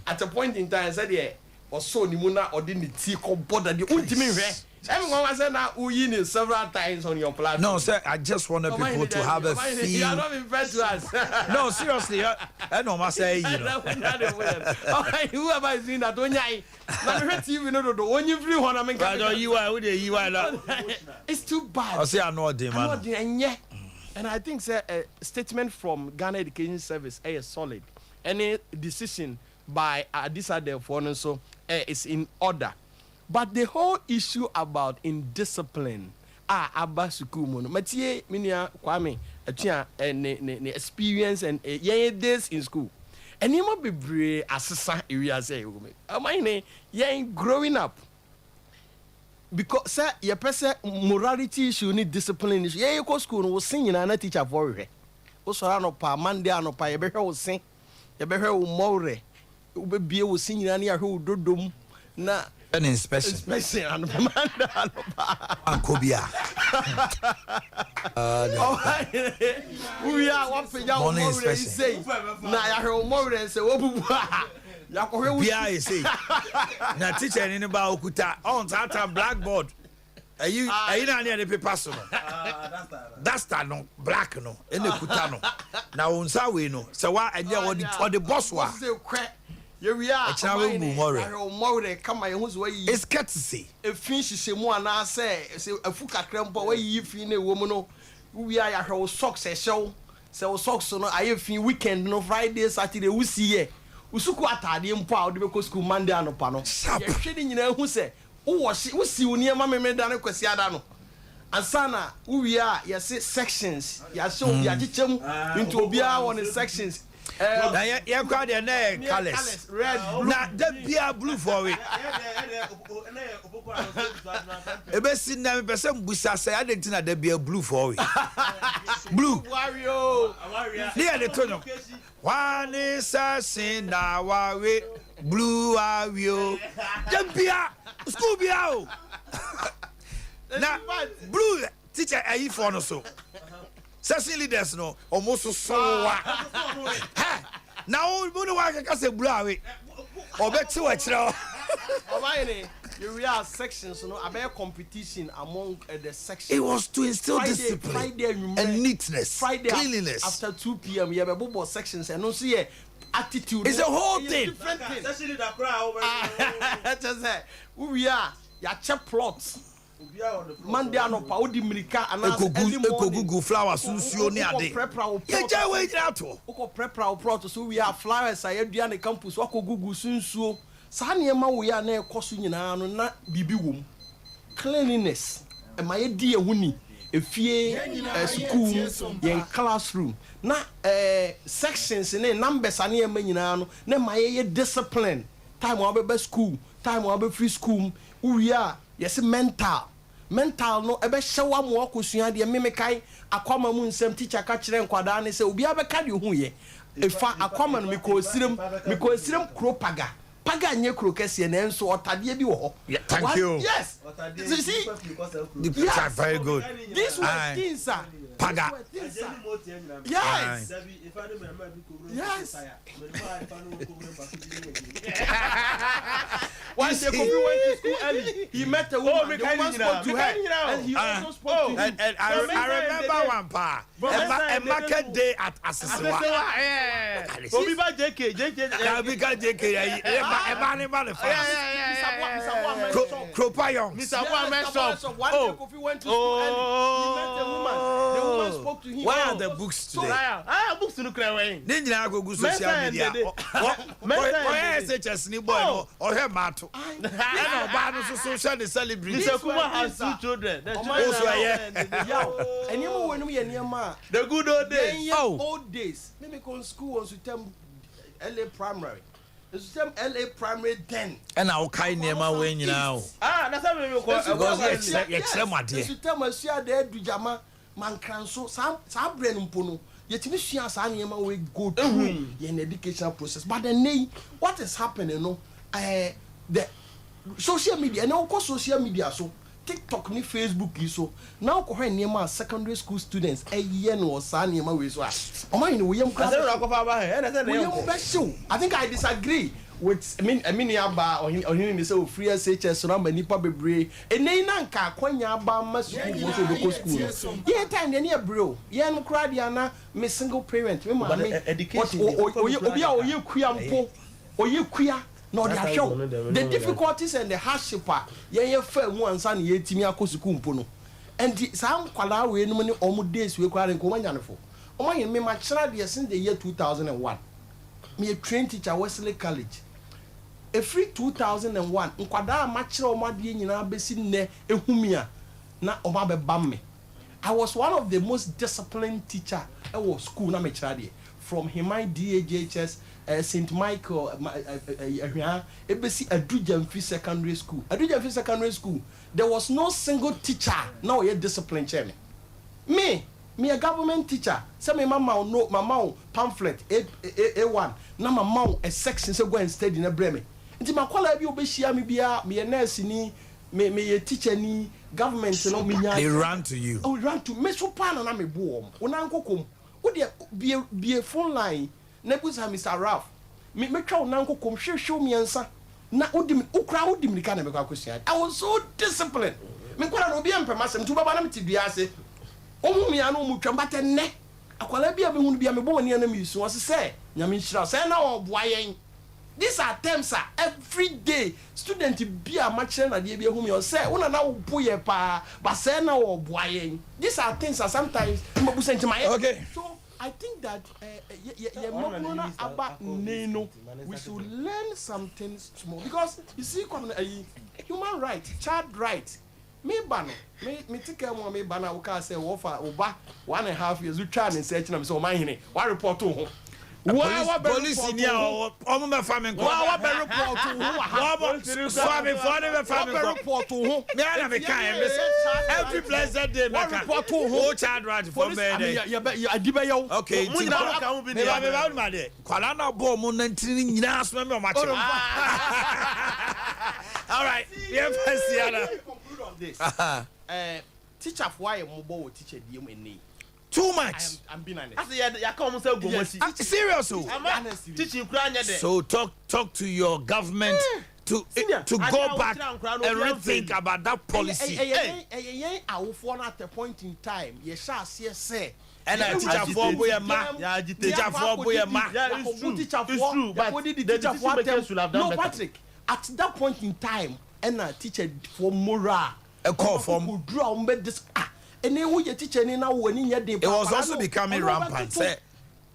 at a point in time said ye o so ni mu na o de ni ti ko border de untimi hwe everyone was saying that we several times on your platform. No, sir, I just wanted people to have a feel. You are not referred to us. No, seriously, I know my say. Whoever is in that, when you know the one you free one, I mean, you are. It's too bad. I say I know the man. And I think sir, a statement from Ghana Education Service is solid. Any decision by this other foreign so is in order. But the whole issue about indiscipline, abasukumo, Matie, Minia, Kwame, ne experience and days in school. And you might be brave assassin area say, Omanhene, you growing up. Because, sir, your person morality issue need discipline issue. Yeah, you go school was singing and a teacher for you. Also, I know pa Monday, I know pa, you better will sing, you better will more. You be able to sing in any who do na. An inspection. And Kobia. We are one for young morning. Say, now I heard more than say, oh, yeah, say, now teacher in about Okuta on that blackboard. Are you not near the paper? That's that no black no in the Kutano. Now on Sawi no. So what and yeah, what the boss was. Here we are. It's courtesy. A fish is a one I say, a fuka crampo where you feel a woman. We are her socks a show. So socks on I feel weekend no Friday, Saturday, we see ye. Usukwata the empowered because school Monday and Pano. You're shitting in who say, wo si unie ma me da ne kwasi ada no ansana we are yes sections ya show ya chichem into obia on the sections na ye kwa de na colors red blue na da bia blue for we ebe sin na me pese mbusa say adenti na da bia blue for we blue wario dia de tono one is a sin na wa we blue wario da bia school bia o na blue teacher ayi for no so session leaders no almost so wa now we no wa ka say blue awe obeti wa kire Omanhene you real sections no about competition among the sections. It was to instill discipline and neatness, cleanliness. After 2 p.m. you have a sections and no see attitude. It's a whole thing. Especially the crowd. Just say we are ya check plots. Monday no pa odi mirika anase ekogugu flowers sunsuo ni ade ye ja we gira to uko prepare plot so we are flowers ayedua ne campus wakogugu sunsuo saa ne ma wo ya na ekoso nyina no na bibi wom cleanliness e ma ye di ehuni efie school yen classroom na sections ne numbers ane ma nyina no na ma ye discipline time wa be school time wa be free school we are yes mental no ebe hyewa mo akosua de memekai akwama mu nsem teacher ka kire nkwada ne se obi abeka de hu ye efa akwama no mikosirem kropaga paga nye kro kese na enso otade bi wo ho. Thank you. Yes. You see the picture yes. Very good. This was things sir. Paga. Yes. Yes. Once the Kofi went to school early, he met a woman. The woman spoke to her, and he also spoke to him. And I remember one pa. A market day at Asisiwa. Obi ba JK. Kropayon. Mr. Boakye. One day Kofi went to school early, he met a woman. The woman spoke to him. Why are the books today? Books to look away. Then you go social media. Why SHS ni boy no or her mato. And no social the celebrity. Mr. Kuma has 2 children. Also yeah. And you when we are the good old days. Old days. Let me go to school on Sutem LA Primary. Sutem LA Primary 10. And I okay nema we nyina o. That's how we call you extreme ade. Sutem asia de dujama mankranso sa brain mpo no. Yetimi sua sa nema we go through your educational process. But then what is happening no the social media and of social media so TikTok ni Facebook so now ko hwe nema secondary school students year no sa nema we so Omanhene we yam class I think I disagree with I mean yaba ohini say free SHS no ma nipa bebre enei na nka kwanya aba ma school wo so go school ye time dey na bro ye no kra dia na me single parent me ma me education obi a oye kuya mpo oye kuya no they show the difficulties and the hardship ye fa mu ansa na ye timi akosuku mpo no and some kwala we no ne omo days we kwala nko manyanefo Omanhene me ma kira de since the year 2001 me a trained teacher Wesley College every 2001 nkwada ma kira omade nyina besi ne ehumia na oma be bam me I was one of the most disciplined teacher at our school na me kira de from Himai DAJHS St. Michael ebesi Adujamfi Secondary School. Adujamfi Secondary School, there was no single teacher now a discipline chairman. Me a government teacher. Say my mama pamphlet A1. Na mama a section say go and study na breme. Nti makwala bi obehia me bia me nurse ni me a teacher ni government no me nya. They ran to you. Oh, ran to me so pan na me bo. Una nkokom. Wo de be a phone line. Nebuza Mr. Ralph me twa nanko kom hwehwe mi ansa na odim ukra odim nika na me kwa question I was so disciplined me kwala no bi empema sem tu baba na me tidua ase omu mi anu mu twambate ne akwala bia be hunu bia me bo ne na mi su ose se nyame nhira se na oboa yen these are terms are every day student bia ma kire na de bia hu mi o se una na wo pa ba se na oboa yen these are things are sometimes mabusa ntima okay so I think that we should learn something small because you see, human right, child right. Me ban, me take care of me ban. I will say offer over 1.5 years. We try and search them. So Omanhene, what report to whom? Police in here, Omama famine. What report to who? Famine report to who? Me I have a kind. Every blessed day, what report to who? Child right for me. Okay, Kwalana bo mo nantini nyina asome me o ma che. All right, yeah, this. Teacher why mobile teacher DM. Too much. I'm being honest. I say ya come say go mercy. Serious. Teaching kura nya there. So talk to your government to go back and rethink about that policy. At a point in time, you shall say. And I teacher for boy ma. Teacher for boy ma. Yeah, it's true. But the teacher should have done better. No, Patrick. At that point in time, and I teacher for moral. A call from draw this. And then we teacher now when it was also becoming rampant. Say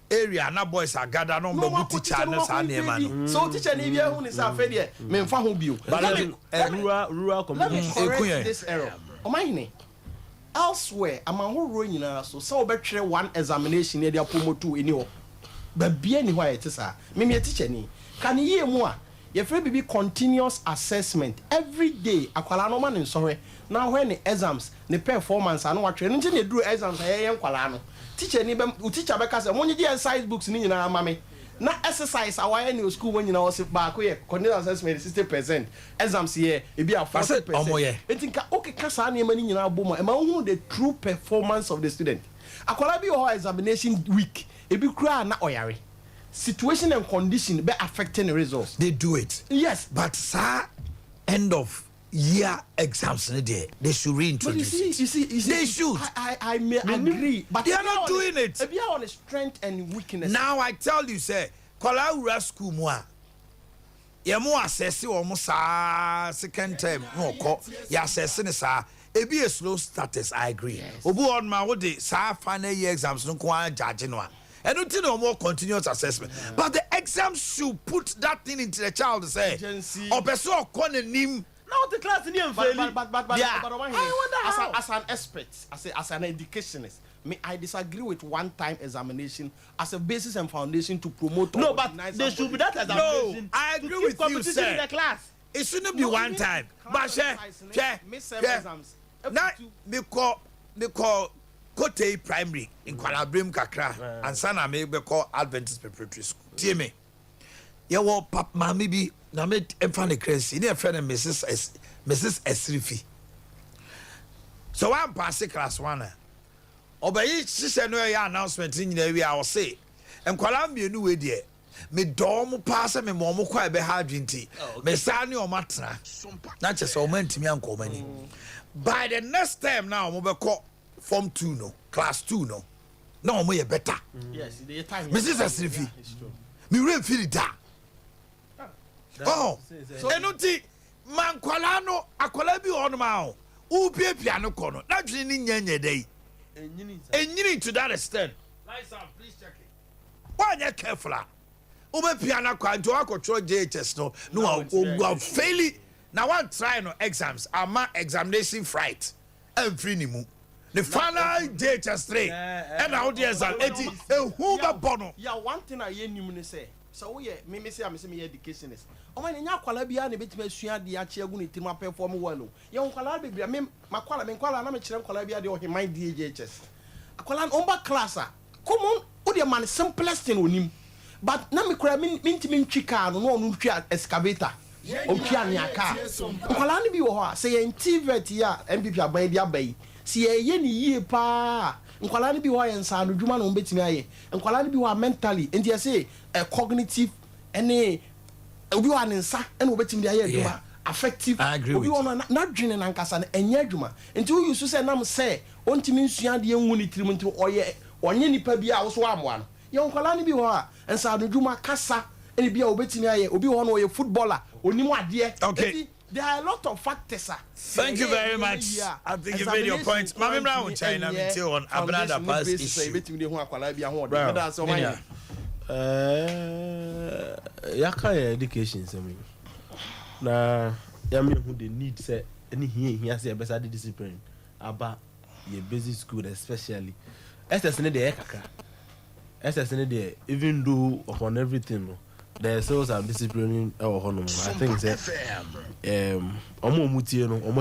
area na boys are gathered on the teacher na sa na man. So teacher ni bia hu ni sa fe de me mfa ho bio. Rural community. Let me correct this error. Omanhene. Elsewhere, amahoro nyina so say obetwere one examination e dey promote any ho. Ba bia ni ho ayete sa. Me teacher ni. Kan ye mu a ye free be continuous assessment every day akwala no man sorry. Now when the exams the performance and what training they do exams ayen kwala no teacher ni be teacher be ka say monye dey exercise books ni nyina mame na exercise awaya ni school when nyina was back here continuous assessment 60% exams here e be 40%. Etinka okay ka sa na mani nyina bomo e ma hu the true performance of the student akwala bi ho examination week e bi kura na oyare situation and condition be affecting the results. They do it. Yes, but sir, end of year exams they should reintroduce it. You see, they should. I may agree, but they are not doing it. If you are on a strength and weakness. Now I tell you, say, Kwala school moi. Ya mo assess o sa second term no ko ya assess ni sa e be a slow status. I agree. Obu on ma wo de sa final year exams no ko judge no. And until no more continuous assessment. But the exams should put that thing into the child to say, or person kon nim. Now the class in but yeah. As an expert, as an educationist, I disagree with one-time examination as a basis and foundation to promote. No, but there should be that examination. No, I agree with you, sir. In the class. It shouldn't be one time. But share. Now we call Kote Primary in Kuala Lumpur kakra and sana me be call Adventist Preparatory School. Tie me. Ya wo pap mami bi na me emfa ne crazy. Ne friend Mrs. Esrifi. So one pass class 1. Obayi sise no ya announcement nyina wi a wo say. Enkwala mienu we de. Me dom pass me mo kwa be ha adwinti. Me sa ne o matena. Na chese o mantimi anko mani. By the next time now mo be call Form 2 no, class 2 no. No mo ye better. Yes, the time. Mrs. Esrifi. Me re feel that. Oh. So enunti man kwala no akwala bi on ma o. U piapia no kono. Na dwene ni nyanya dai. Enyini to that extent. Nice and please check it. Why you careful? Ube piano kwa nto akotro JHS no. No fail. Now one try no exams. Ama examination fright. Every ni mu. The final JHS 3 and how the exam who ba bono. Yeah, one thing I hear you say. So we me say I'm say educationist. Nya kwala bia na betima sua de a che gu netima perform well. Ye kwala be bia me makwala na me kire kwala bia de o heman DHS. Akwala on class a common o de man simplest thing onim. But na me kura me ntimi ntwi car no ntwi excavator. O twi aniaka. Akwala ni bi wo ho a say ye ntivet ya MPP aban dia bai. Si ye ni yie pa nkwala ni bi ho yensa no dwuma no betimi aye nkwala ni bi ho mentally enti ye say cognitive ene obi ho anensa ene obetimi aye dwuma affective obi ho na dwene na nkasa na enya dwuma enti wo yusu say nam say ontimi nsua de enwu ni tirim enti oye onye nipa bi a wo so amoa no ye nkwala ni bi ho a ensa no dwuma kasa ene bi a obetimi aye obi ho no oye footballer onimu ade enti there are a lot of factors. Thank you very much. I think you made your point. Mami Brown China meeting on another past issue. Yaka education semi. Na yami who they need say any here say better discipline about your basic school especially. SSN the ekaka. SSN the even though upon everything there's still some disciplining I think that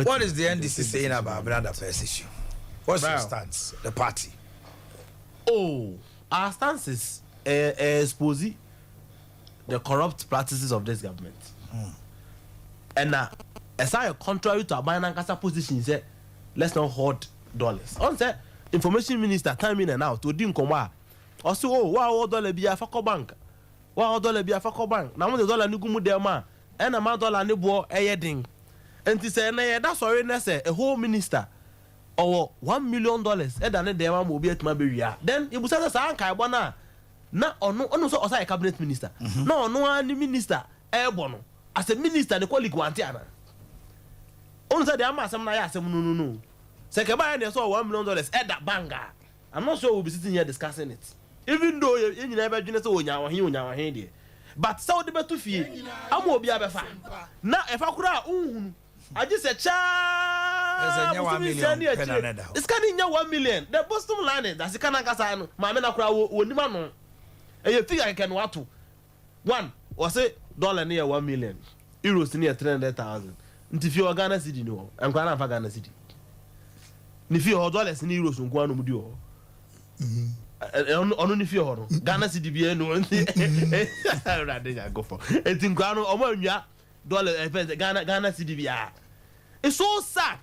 what is the NDC saying about another first issue? What's your stance? The party? Oh, our stance is exposing the corrupt practices of this government. And as I contrary to our Nankasa position, say let's not hoard dollars. On say information minister time in and out to Dinkomwa. Also, oh, wow, dollar be a fako bank. Wow, dollar be a fako bank. Now the dollar nugumu dema and a man dollar nibo a ding. And to say that's already say a whole minister or $1 million and then the man will be at my barrier. Then it was a sanka bona. Na ono so osa cabinet minister. No any minister airborne. As a minister the colleague wantiana. On say the amasam na ya asem no. Say ke buy so $1 million at that banga. I'm not sure we'll be sitting here discussing it. Even though you never did so onya he but so the betu fie am obi abefa na efa kura I just said cha $1 million. It's can $1 million. The Boston line that's can kasa no ma me na kura wonima no e figure can what one was it dollar near $1 million, euros near 300,000. If you are Ghana city no and Ghana for Ghana city if you dollars in euros nko anu mudi o onu ni fi ho no Ghana city bi no rather go for etin kwa no omo anwa dollar Ghana city bi it's so sad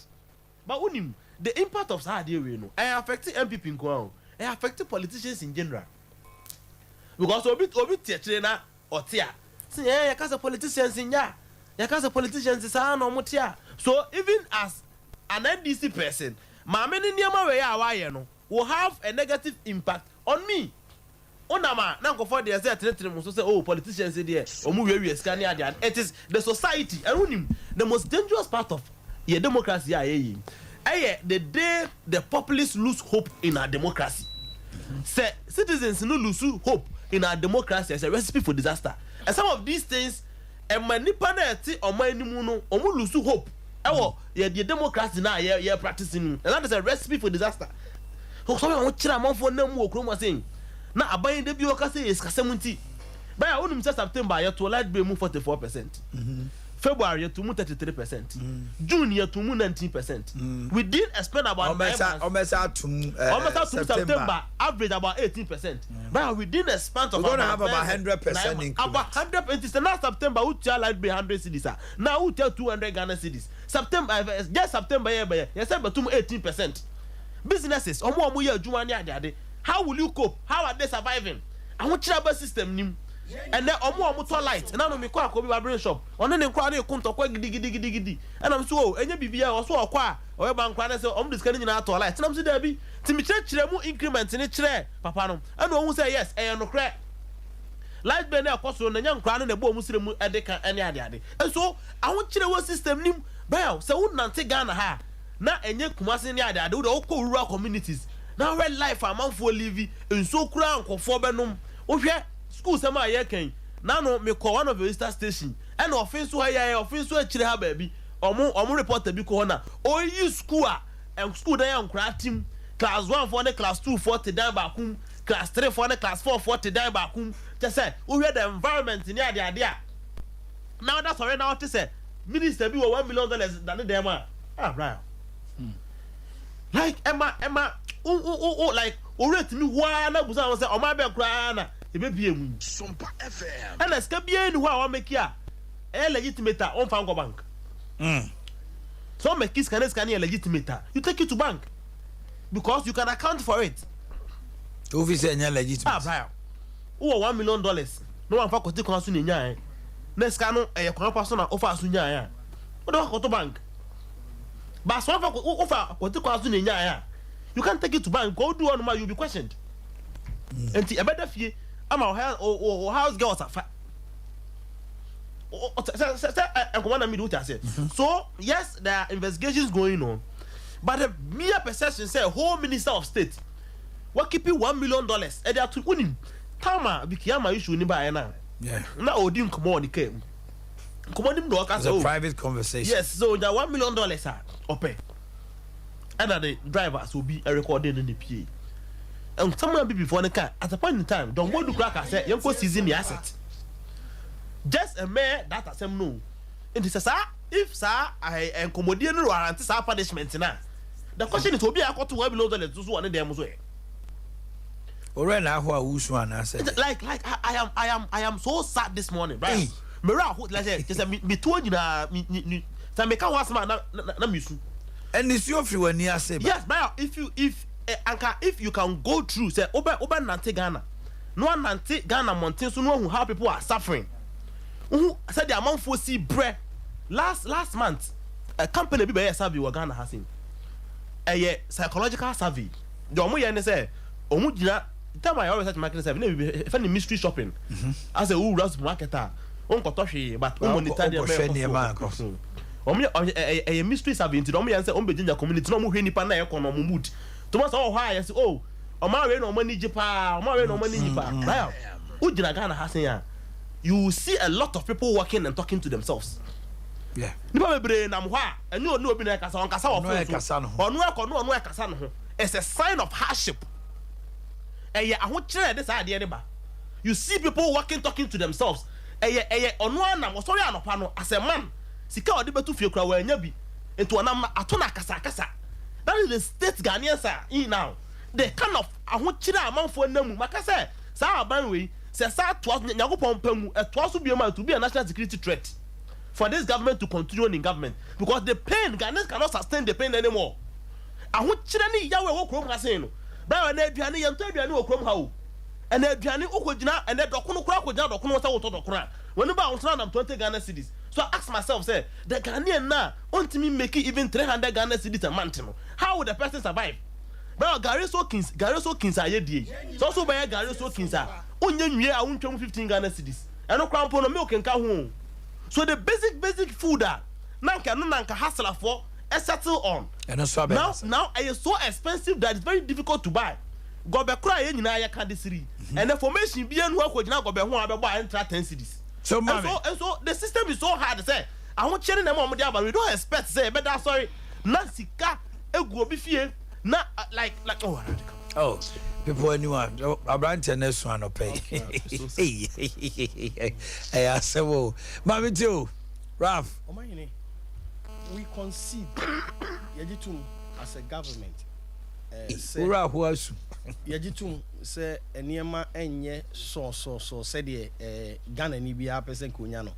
but unim the impact of sad we no I affect MPP nko I affect politicians in general because obi tiachire na otia say ya kasa politicians nya ya kasa politicians say na omotia so even as an NDC person ma me ni niam we ya wa ye no will have a negative impact on me. Onama na nkofo dey say tretre so say oh politicians there omu we scan ade it is the society and the most dangerous part of your democracy the day the populace lose hope in our democracy. Say citizens no lose hope in our democracy as a recipe for disaster. And some of these things e manipa na eti omanimu no omu lose hope ewo the democracy na ye practicing and that is a recipe for disaster. So we chira manfo na mu okro mo saying na aban de bi o ka say is kasemunti by onum say September ye to light be mu 44%, February ye to mu 33%, June ye to mu 19%. We did spend about September average about 18%, but we didn't spend we're gonna have about 100% increase. About 100%. Now September we tell light be 100 cedis, now we tell 200 Ghana cedis. September just September ye say but 18%. Businesses omo ye adwuma ne ade how will you cope? How are they surviving? I want to system nim and then omo to light and I no me kwa ko bi barber shop ono ne kwa na kunto kwa gidi and I'm so enye bibia oso okwa o ba nkwa na say omo discan nyina to light and I'm so there bi ti me kire mu increment ne kire papa no and ohun say yes e no kre light be na akoso na nya nkwa no na bo mu sire mu edeka ene ade and so I want kire wo system nim ba say wo nante Ghana ha na enye kumase ne ade wo de ko rural communities now red life amanfo live in so kura ankofo benom wo hwe school sem a ye kan na no me call one of the Easter station and offense so ya offense so akire ha ba bi omo reporter bi ko na o yi school a and school dan yankura team class 1 for the class 2 40 dan bakum class 3 for the class 4 40 dan bakum just say wo hwe the environment ni ade a now that's already now to say minister bi $1 million than them right like Emma like already me wa na busa won say o ma be kra na e be bie mu Sompa FM and let's get bie ni wa wa make ya legitimate on fan go bank so make kiss can legitimate you take it to bank because you can account for it office enya legitimate right o $1 million no one fa ko ti kon so ni nya next can no e kon pa so na offer so nya ya o do ko to bank but so offer ko ti kon so ni nya ya you can't take it to bank go do on you'll be questioned enti e beda fie ama o house girls afa So yes, there are investigations going on, but the mere perception say Home Minister of State what keeping $1 million and they are to win Tama Bikiyama issue ni ba na. Yeah. Na Odin come on came. Come on, it's a private conversation. Yes, so the $1 million are open. And the drivers will be recorded in the PA. And someone be before the car at a point in time. Don't go to crack. I said, "Young seizing the asset." Just a mayor that I said no. And this is sir, if sir I am commodian or anti punishment now. The question is to be a quarter $1 million to one of them way. Already now who I said like I am so sad this morning, right? Mera who like just me told you na me make was man na misu. And it's your free when you say yes, but if you can go through say oba nante Ghana. No one nante Ghana mountain so no how people are suffering. Who said the amount for see bread last month a company be a survey wa Ghana has in a psychological survey. The omo yen say omo gina time I always say market survey if any mystery shopping as a who runs marketer on kotohwe but monitor the a mystery survey into omo yen say on be ginger community no mo hwe nipa na e kono mo mood to mo say oh ha yes oh omo we no money jipa omo we no money jipa right who gina Ghana has in you see a lot of people working and talking to themselves. Yeah. It's a sign of hardship. You see people working, talking to themselves. As a man, that is the state Ghanaians now. The kind of says that to be a national security threat for this government to continue in government because the pain Ghanaians cannot sustain the pain anymore. And what children Yahweh will come saying, but when they are young, they are come how and they're Okojina and they're Dokuno Krakojana when about 120 Ghana cities. So I ask myself, say the Ghanaian now want me making even 300 Ghana cities a month. How would the person survive? But Gary Sokins are ye. So also by Gary Sokins are. Onye I won't 15 Ghana cities. And no crown pound milk and cow. So the basic food that nanka hustler for settle on. And now it is so expensive that it's very difficult to buy. Go back cry in ya candy city. And the formation be and work with now go back home buy and 10 cities. So the system is so hard to say. I want sharing them on but we don't expect say but that's sorry. Nancy ka e go be fear. Na like oh people anyone Abrante next one pay. Hey I say well Mami Joe Ralph Omanhene we concede Yajitum as a government Ura who asu Yajitum say eniema enye so said Ghana ni bia person konya no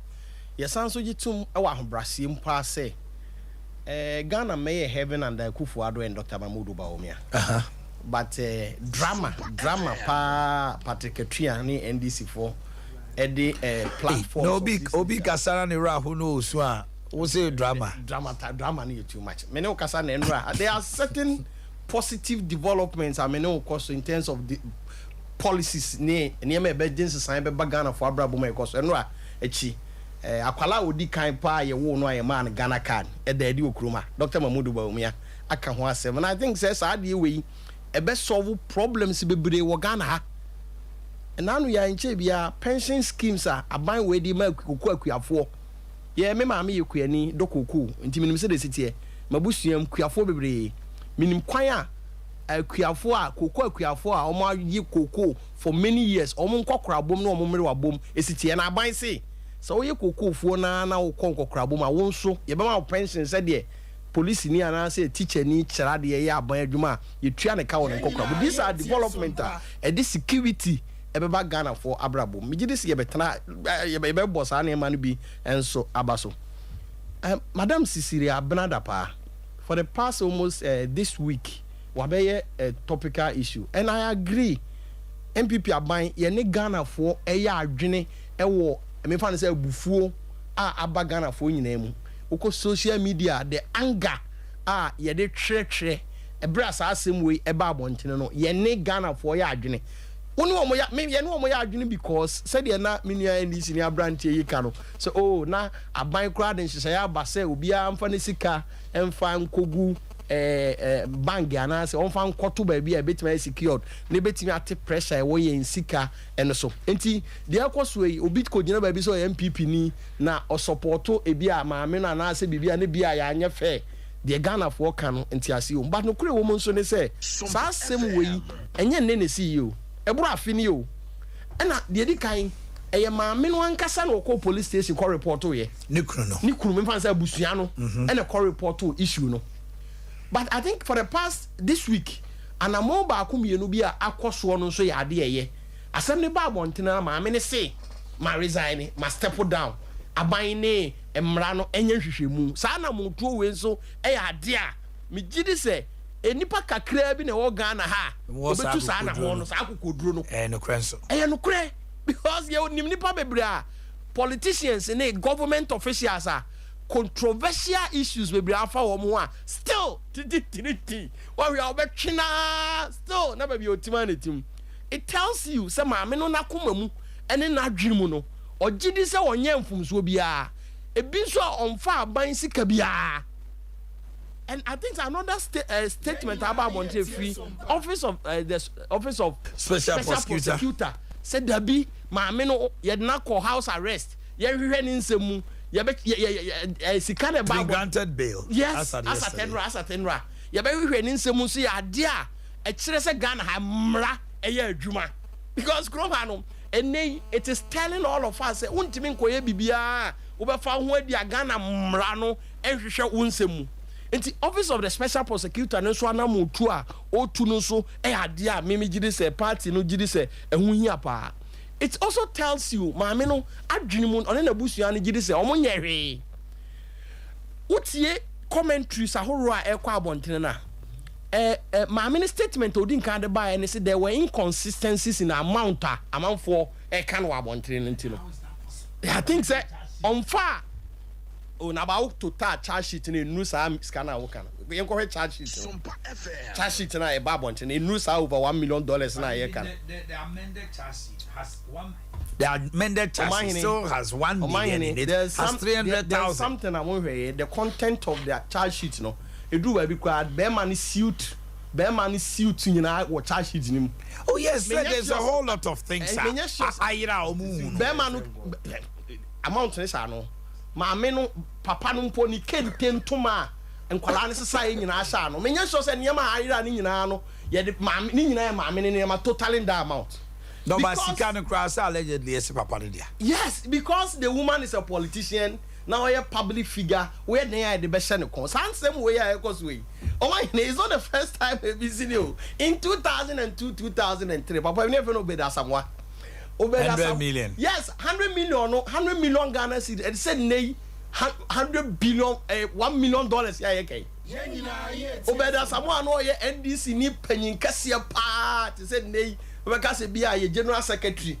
yesan so jitum e wa hobrase mpa say Ghana may heaven and Kufuado and Dr. Mahmoud Bawumia. But drama Patrick Triani NDC4 Eddie platform. No big Kasara Nira who knows who say drama need too much. Meno Kasana Nra. There are certain positive developments I mean course in terms of the policies near me emergency sign by Ghana for Abrabuma course Nra echi. Akwala odi kan pa ye wo no man Ghana card e da edi okroma Dr. Mahmoud Bawumia aka ho asem and I think says ade we e be solve problems bebre wo Ghana ha and now ya nche bia pension schemes are aban we di ma koku akuafo ye me ma me yekuani dokoku nti minim se de sitie mabusuam kuafo bebre minim kwan a akuafo a koku akuafo a omo yi koko for many years omo nkokora bom na omo mere wa bom esitie na aban se so ye kokofuo na wo konkokora bom a wo nso ye be ma pension said de police ni ana say teacher ni kyera de ye aban adwuma ye tua ne ka wo konkokora but these are development e the security e be ba Ghana for abrabo me gide se ye betena ye be boss ana ma no bi enso abaso Madam Sisiri Abnada pa for the past almost this week wa be a topical issue and I agree MPP aban ye ne Ghana for e ya adwene e wo me fan say bufuo aba Ghana for nyina mu uko social media the anger ye de tre e bra sa asem we e ba abontene no ye ne Ghana for ye adwene One more ya maybe no more ya adwene because said ye na me nua NDC ni abrante yi ka no so oh na aban crowd nhyehyɛ ya ba sɛ obi a mfa ne sika emfa nkogu bank ana sɛ onfa nkoto ba bia betima secured ne betimi ate pressure wo ye nsika eno so enti de akoso yi obi ko gina ba bi so MPP ni na o supporto ebi a maame na na sɛ bibia ne bia ya anya fair de Ghana for kan no enti ase o but no kure wo mo nso ne sɛ saa asɛm we yi enye ne CEO eburu afini o na de di kan eye maame no ankasa na okọ police station call report o ye ne kunu no mfa nsa abusua no na call report o issue no but I think for the past this week and among ba akumienu bi a akoso no so ya ade eye asem ne ba abontena maame ne say ma resign ma step down aban ne emra no enye hwehwemu saa na mo tuo we nso ya ade a me gidi say enipa kakra bi na wo Ghana ha obetu saa na ho no saa kokoduro no no krenso no kre because you nipa bebre a politicians and government officials are controversial issues bebre afa wo mo a still what we are betwina still na be otima na tim it tells you say maame no nakoma mu ene na adwene mu no ogidi say onye mfumso bia ebi nso a onfa aban sika bia. And I think another statement about Monte Free Office of the Office of Special Prosecutor said there be maame no ye na call house arrest ye hwehwe ni nsemu ye be sika na ba granted bail. Yes, as atenra ye be hwehwe ni nsemu so ya ade a e kire se Ghana ha mra eye adwuma because Kroma no ene it is telling all of us say untimi nkoye bibia wo be fa ho adi Ghana mra no ehwehwe wo nsemu. In the Office of the Special Prosecutor, no so na motu a otu no so ade a meme gidi se party no gidi se ehun hia pa. It also tells you maame no adwene mu one na busua no gidi se omo nye hwe. Utie commentaries ahoro a ekwa abontene na maame no statement odi nkan de ba and say there were inconsistencies in amount for eka no abontene ntino. I think say on far on about to charge sheet in a new scanner. We encourage charge sheet. Sompa FM. Charge sheet na e babont in a new over $1 million na ye can. The amended charge sheet has one. The amended charge sheet still has 1 million in it. Has 300,000. There's something I want to hear. The content of the charge sheet, no. It do well because bear money suit you know what charge sheet in him. Oh yes, there's a whole lot of things. Bear man amount is no. Maame no papa no mpo ni kente ntoma enkwala ne sesa ye nyina sha no menya sure say niam ayira ne nyina no ye de maame ne nyina maame ne ma totaling that amount no but sika no cross allegedly yes papa no dia. Yes, because the woman is a politician now a public figure where they are the best ne kon sansem we are cause we Omanhene is not the first time we seen you in 2002 2003 papa never know better someone 100 million. Yes, 100 million. No, 100 million Ghana cedis. It said nay, 100 billion, $1 million. Yeah, okay. Obeda someone no ye NDC ni penyin kase pa. It said nay. Obeka se bia ye general secretary.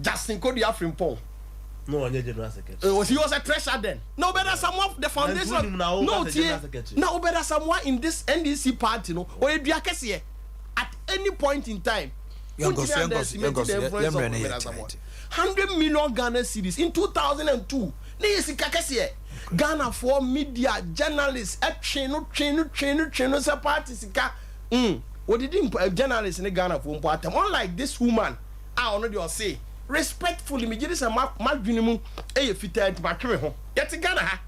Justin Kodi Afrimpong. No, on general secretary. He was a treasurer then. No, better someone the foundation. No, now better someone in this NDC party. No, or you kase at any point in time. 100 million Ghana cedis in 2002. Ghana for media journalists train party sika. What did journalists in Ghana for important? Unlike this woman, I already say respectfully, me just a marginum a fitted macro. Yet Ghana.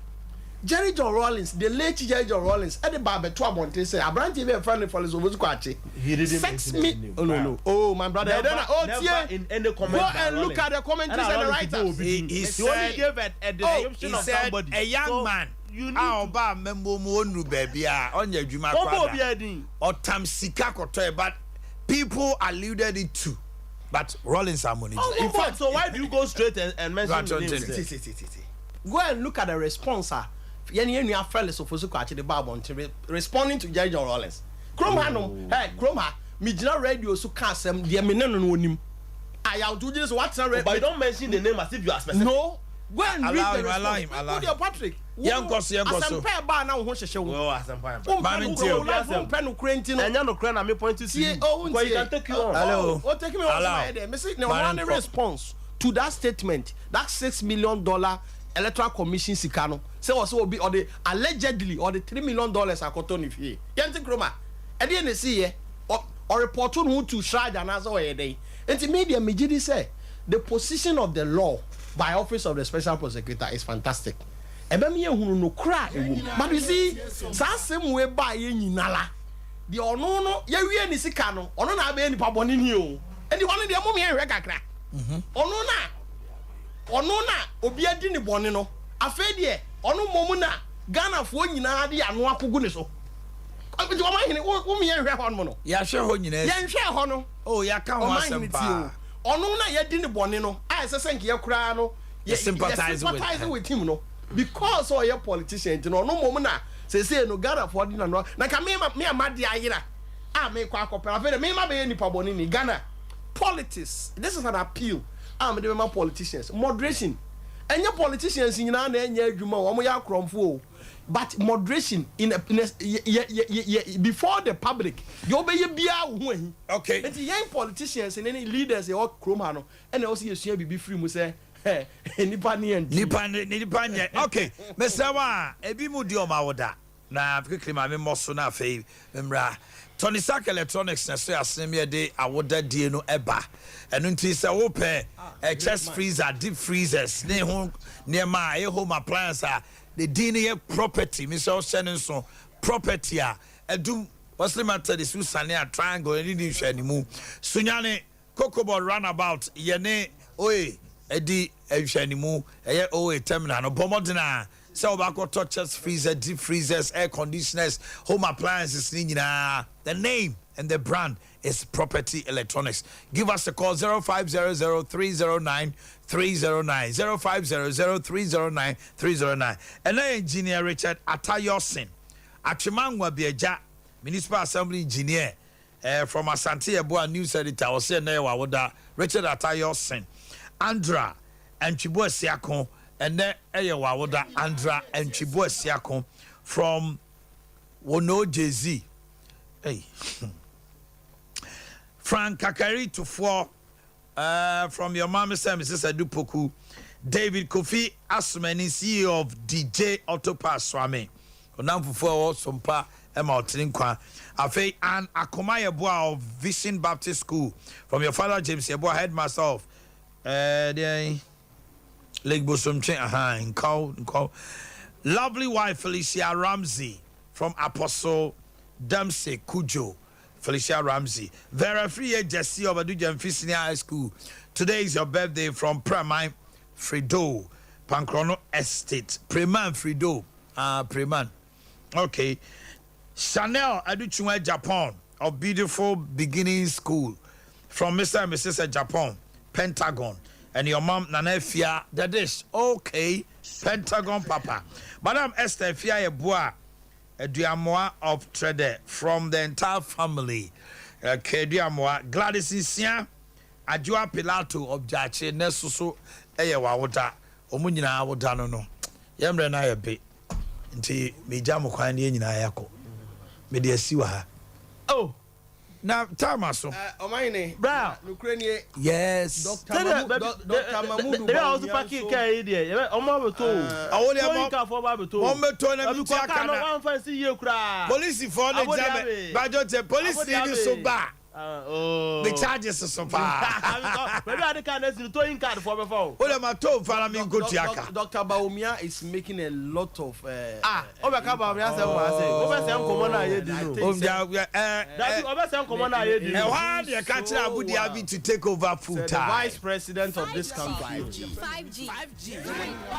Jerry John Rawlings, the late Jerry John Rawlings, at the barber to Abonte say, I branch even friendly for his oversquatchy. He didn't 6 million. Oh, no. Oh, my brother. Never in any comment. Go and look at the commentaries and the writers. He only gave a description of somebody. A young man. You know, member Monu baby, on your Juma, or Tam Sika, but people alluded it to. But Rawlings are money. In fact, so why do you go straight and mention the name? Go and look at the response. You are fellas of the Bible responding to Jerry John Rawlings. Chroma, Mijina Radio, so cast them, the Minan. I will do this. What's a but you don't mention the name as if you are specific. No, Go and read the response. Allow him. Good, your Patrick. Yankoso. Asempa ba na ho hyehyɛ wo. Well, asempa. Pen no krenti no. Enya no kra na me point to you. Oh, you can take you on. Hello. Oh, take me on there. Me say no one response to that statement. That $6 million electoral commission sikano. Say was will be or the allegedly or the $3 million akoto ni fie. Yente kroma. E dey na see here or report on to shrine and as way dey. Enti media megidi say the position of the law by office of the special prosecutor is fantastic. Ebe me ehunu no kra ewu. But you see, sa same way ba ye nyinala. The ono no ye wie ni sika no, ono na be nipa boni ni o. Enti one de mo me ehwe kakra. Ono na obi adi ni boni no. Afa de ono momu na Ghana fo nyina de ano akogu ni so. Enti Omanhene wo me ehwe ho no. Ya hwe ho nyina. Ya hwe ho no. Oh, ya ka ho asempa. Ono na ye di ni boni no. I say senke ye kra no. You sympathize with him no. Because all your politicians, you know, no moment say no Ghana for dinner no. Na ka me amadi ayira. Me kwa kopera. Me ma be ni paboni ni Ghana. Politics. This is an appeal. Me the member politicians. Moderation. And your politicians in na enya adwuma wo mo ya kromfo. But moderation before the public. You be bia wo hu. Okay. And the young politicians and any leaders they all kroma no. And also you see be free mu say nipa nye okay Mr. Wa ebi mu di o ma woda na quickly ma me moso na afei mra Tony Sack Electronics na so asem ye de awoda die no eba eno nti se wo pe chest freezer deep freezers ne ho ne ma e home appliance the din ye property me so sene so property a edum wasle matter the susane a triangle ni di hwa ni mu sunyane Cocoa runabout ye ne oye edi ehwanimu eye o terminal no bomodena say obako touches freezer deep freezers air conditioners home appliances ni nyina. The name and the brand is Property Electronics. Give us a call 0500-309-309 0500-309-309 and engineer Richard Atayosin Achimangwa Bieja Municipal Assembly engineer from Asante Eboa news editor was saying na wawoda Richard Atayosin Andra and Chibo Siakon, and then Wawoda Andra and Chibo Siakon from Wono Jay-Z. Hey. Frank Kakari to 4 from your mom, Mrs. Adupoku. David Kofi Asmani, CEO of DJ Autopass Swami. Onamfufo Sompa Emma Trinkwa. Afe and Akomaya Boa of Vision Baptist School. From your father, James Yeboa, headmaster of Lake Bosomche, in call. Lovely wife Felicia Ramsey from Apostle Dempsey Kujo. Felicia Ramsey. Vera Free Jesse of Adujan Senior High School. Today is your birthday from Preman Frido, Pancrono Estate. Preman Frido. Preman. Okay. Chanel Aduchunwe Japan of Beautiful Beginning School. From Mr. and Mrs. Japan. Pentagon and your mom Nanefia the dish okay Pentagon Papa Madam Esther Fia Boa Eduamoa of Trede from the entire family Eduamoa Gladys Isia Ajua Pilato of Jache Nesusu Wawoda Omunyina Woda no Yemre na ye be nti mejamu kwan ne nyina yako me de asiwa ha oh na tamaso Omanhene bra nukrenie yes Dr. Mahmoud they also packing kai there omo beto awole am ka for ba beto omo beto na mi tia kana wan fancy ye kura police for na jame bajo te police ni so ba the charges so far maybe I can see towing card for before ole ma to fara mi go tiaka Dr. Baumia is making a lot of obeka Baumia say wa say obesa nkomo na ye di no that obesa nkomo na ye di why dey catch Abudi Abi to take over full time the vice president of this country 5G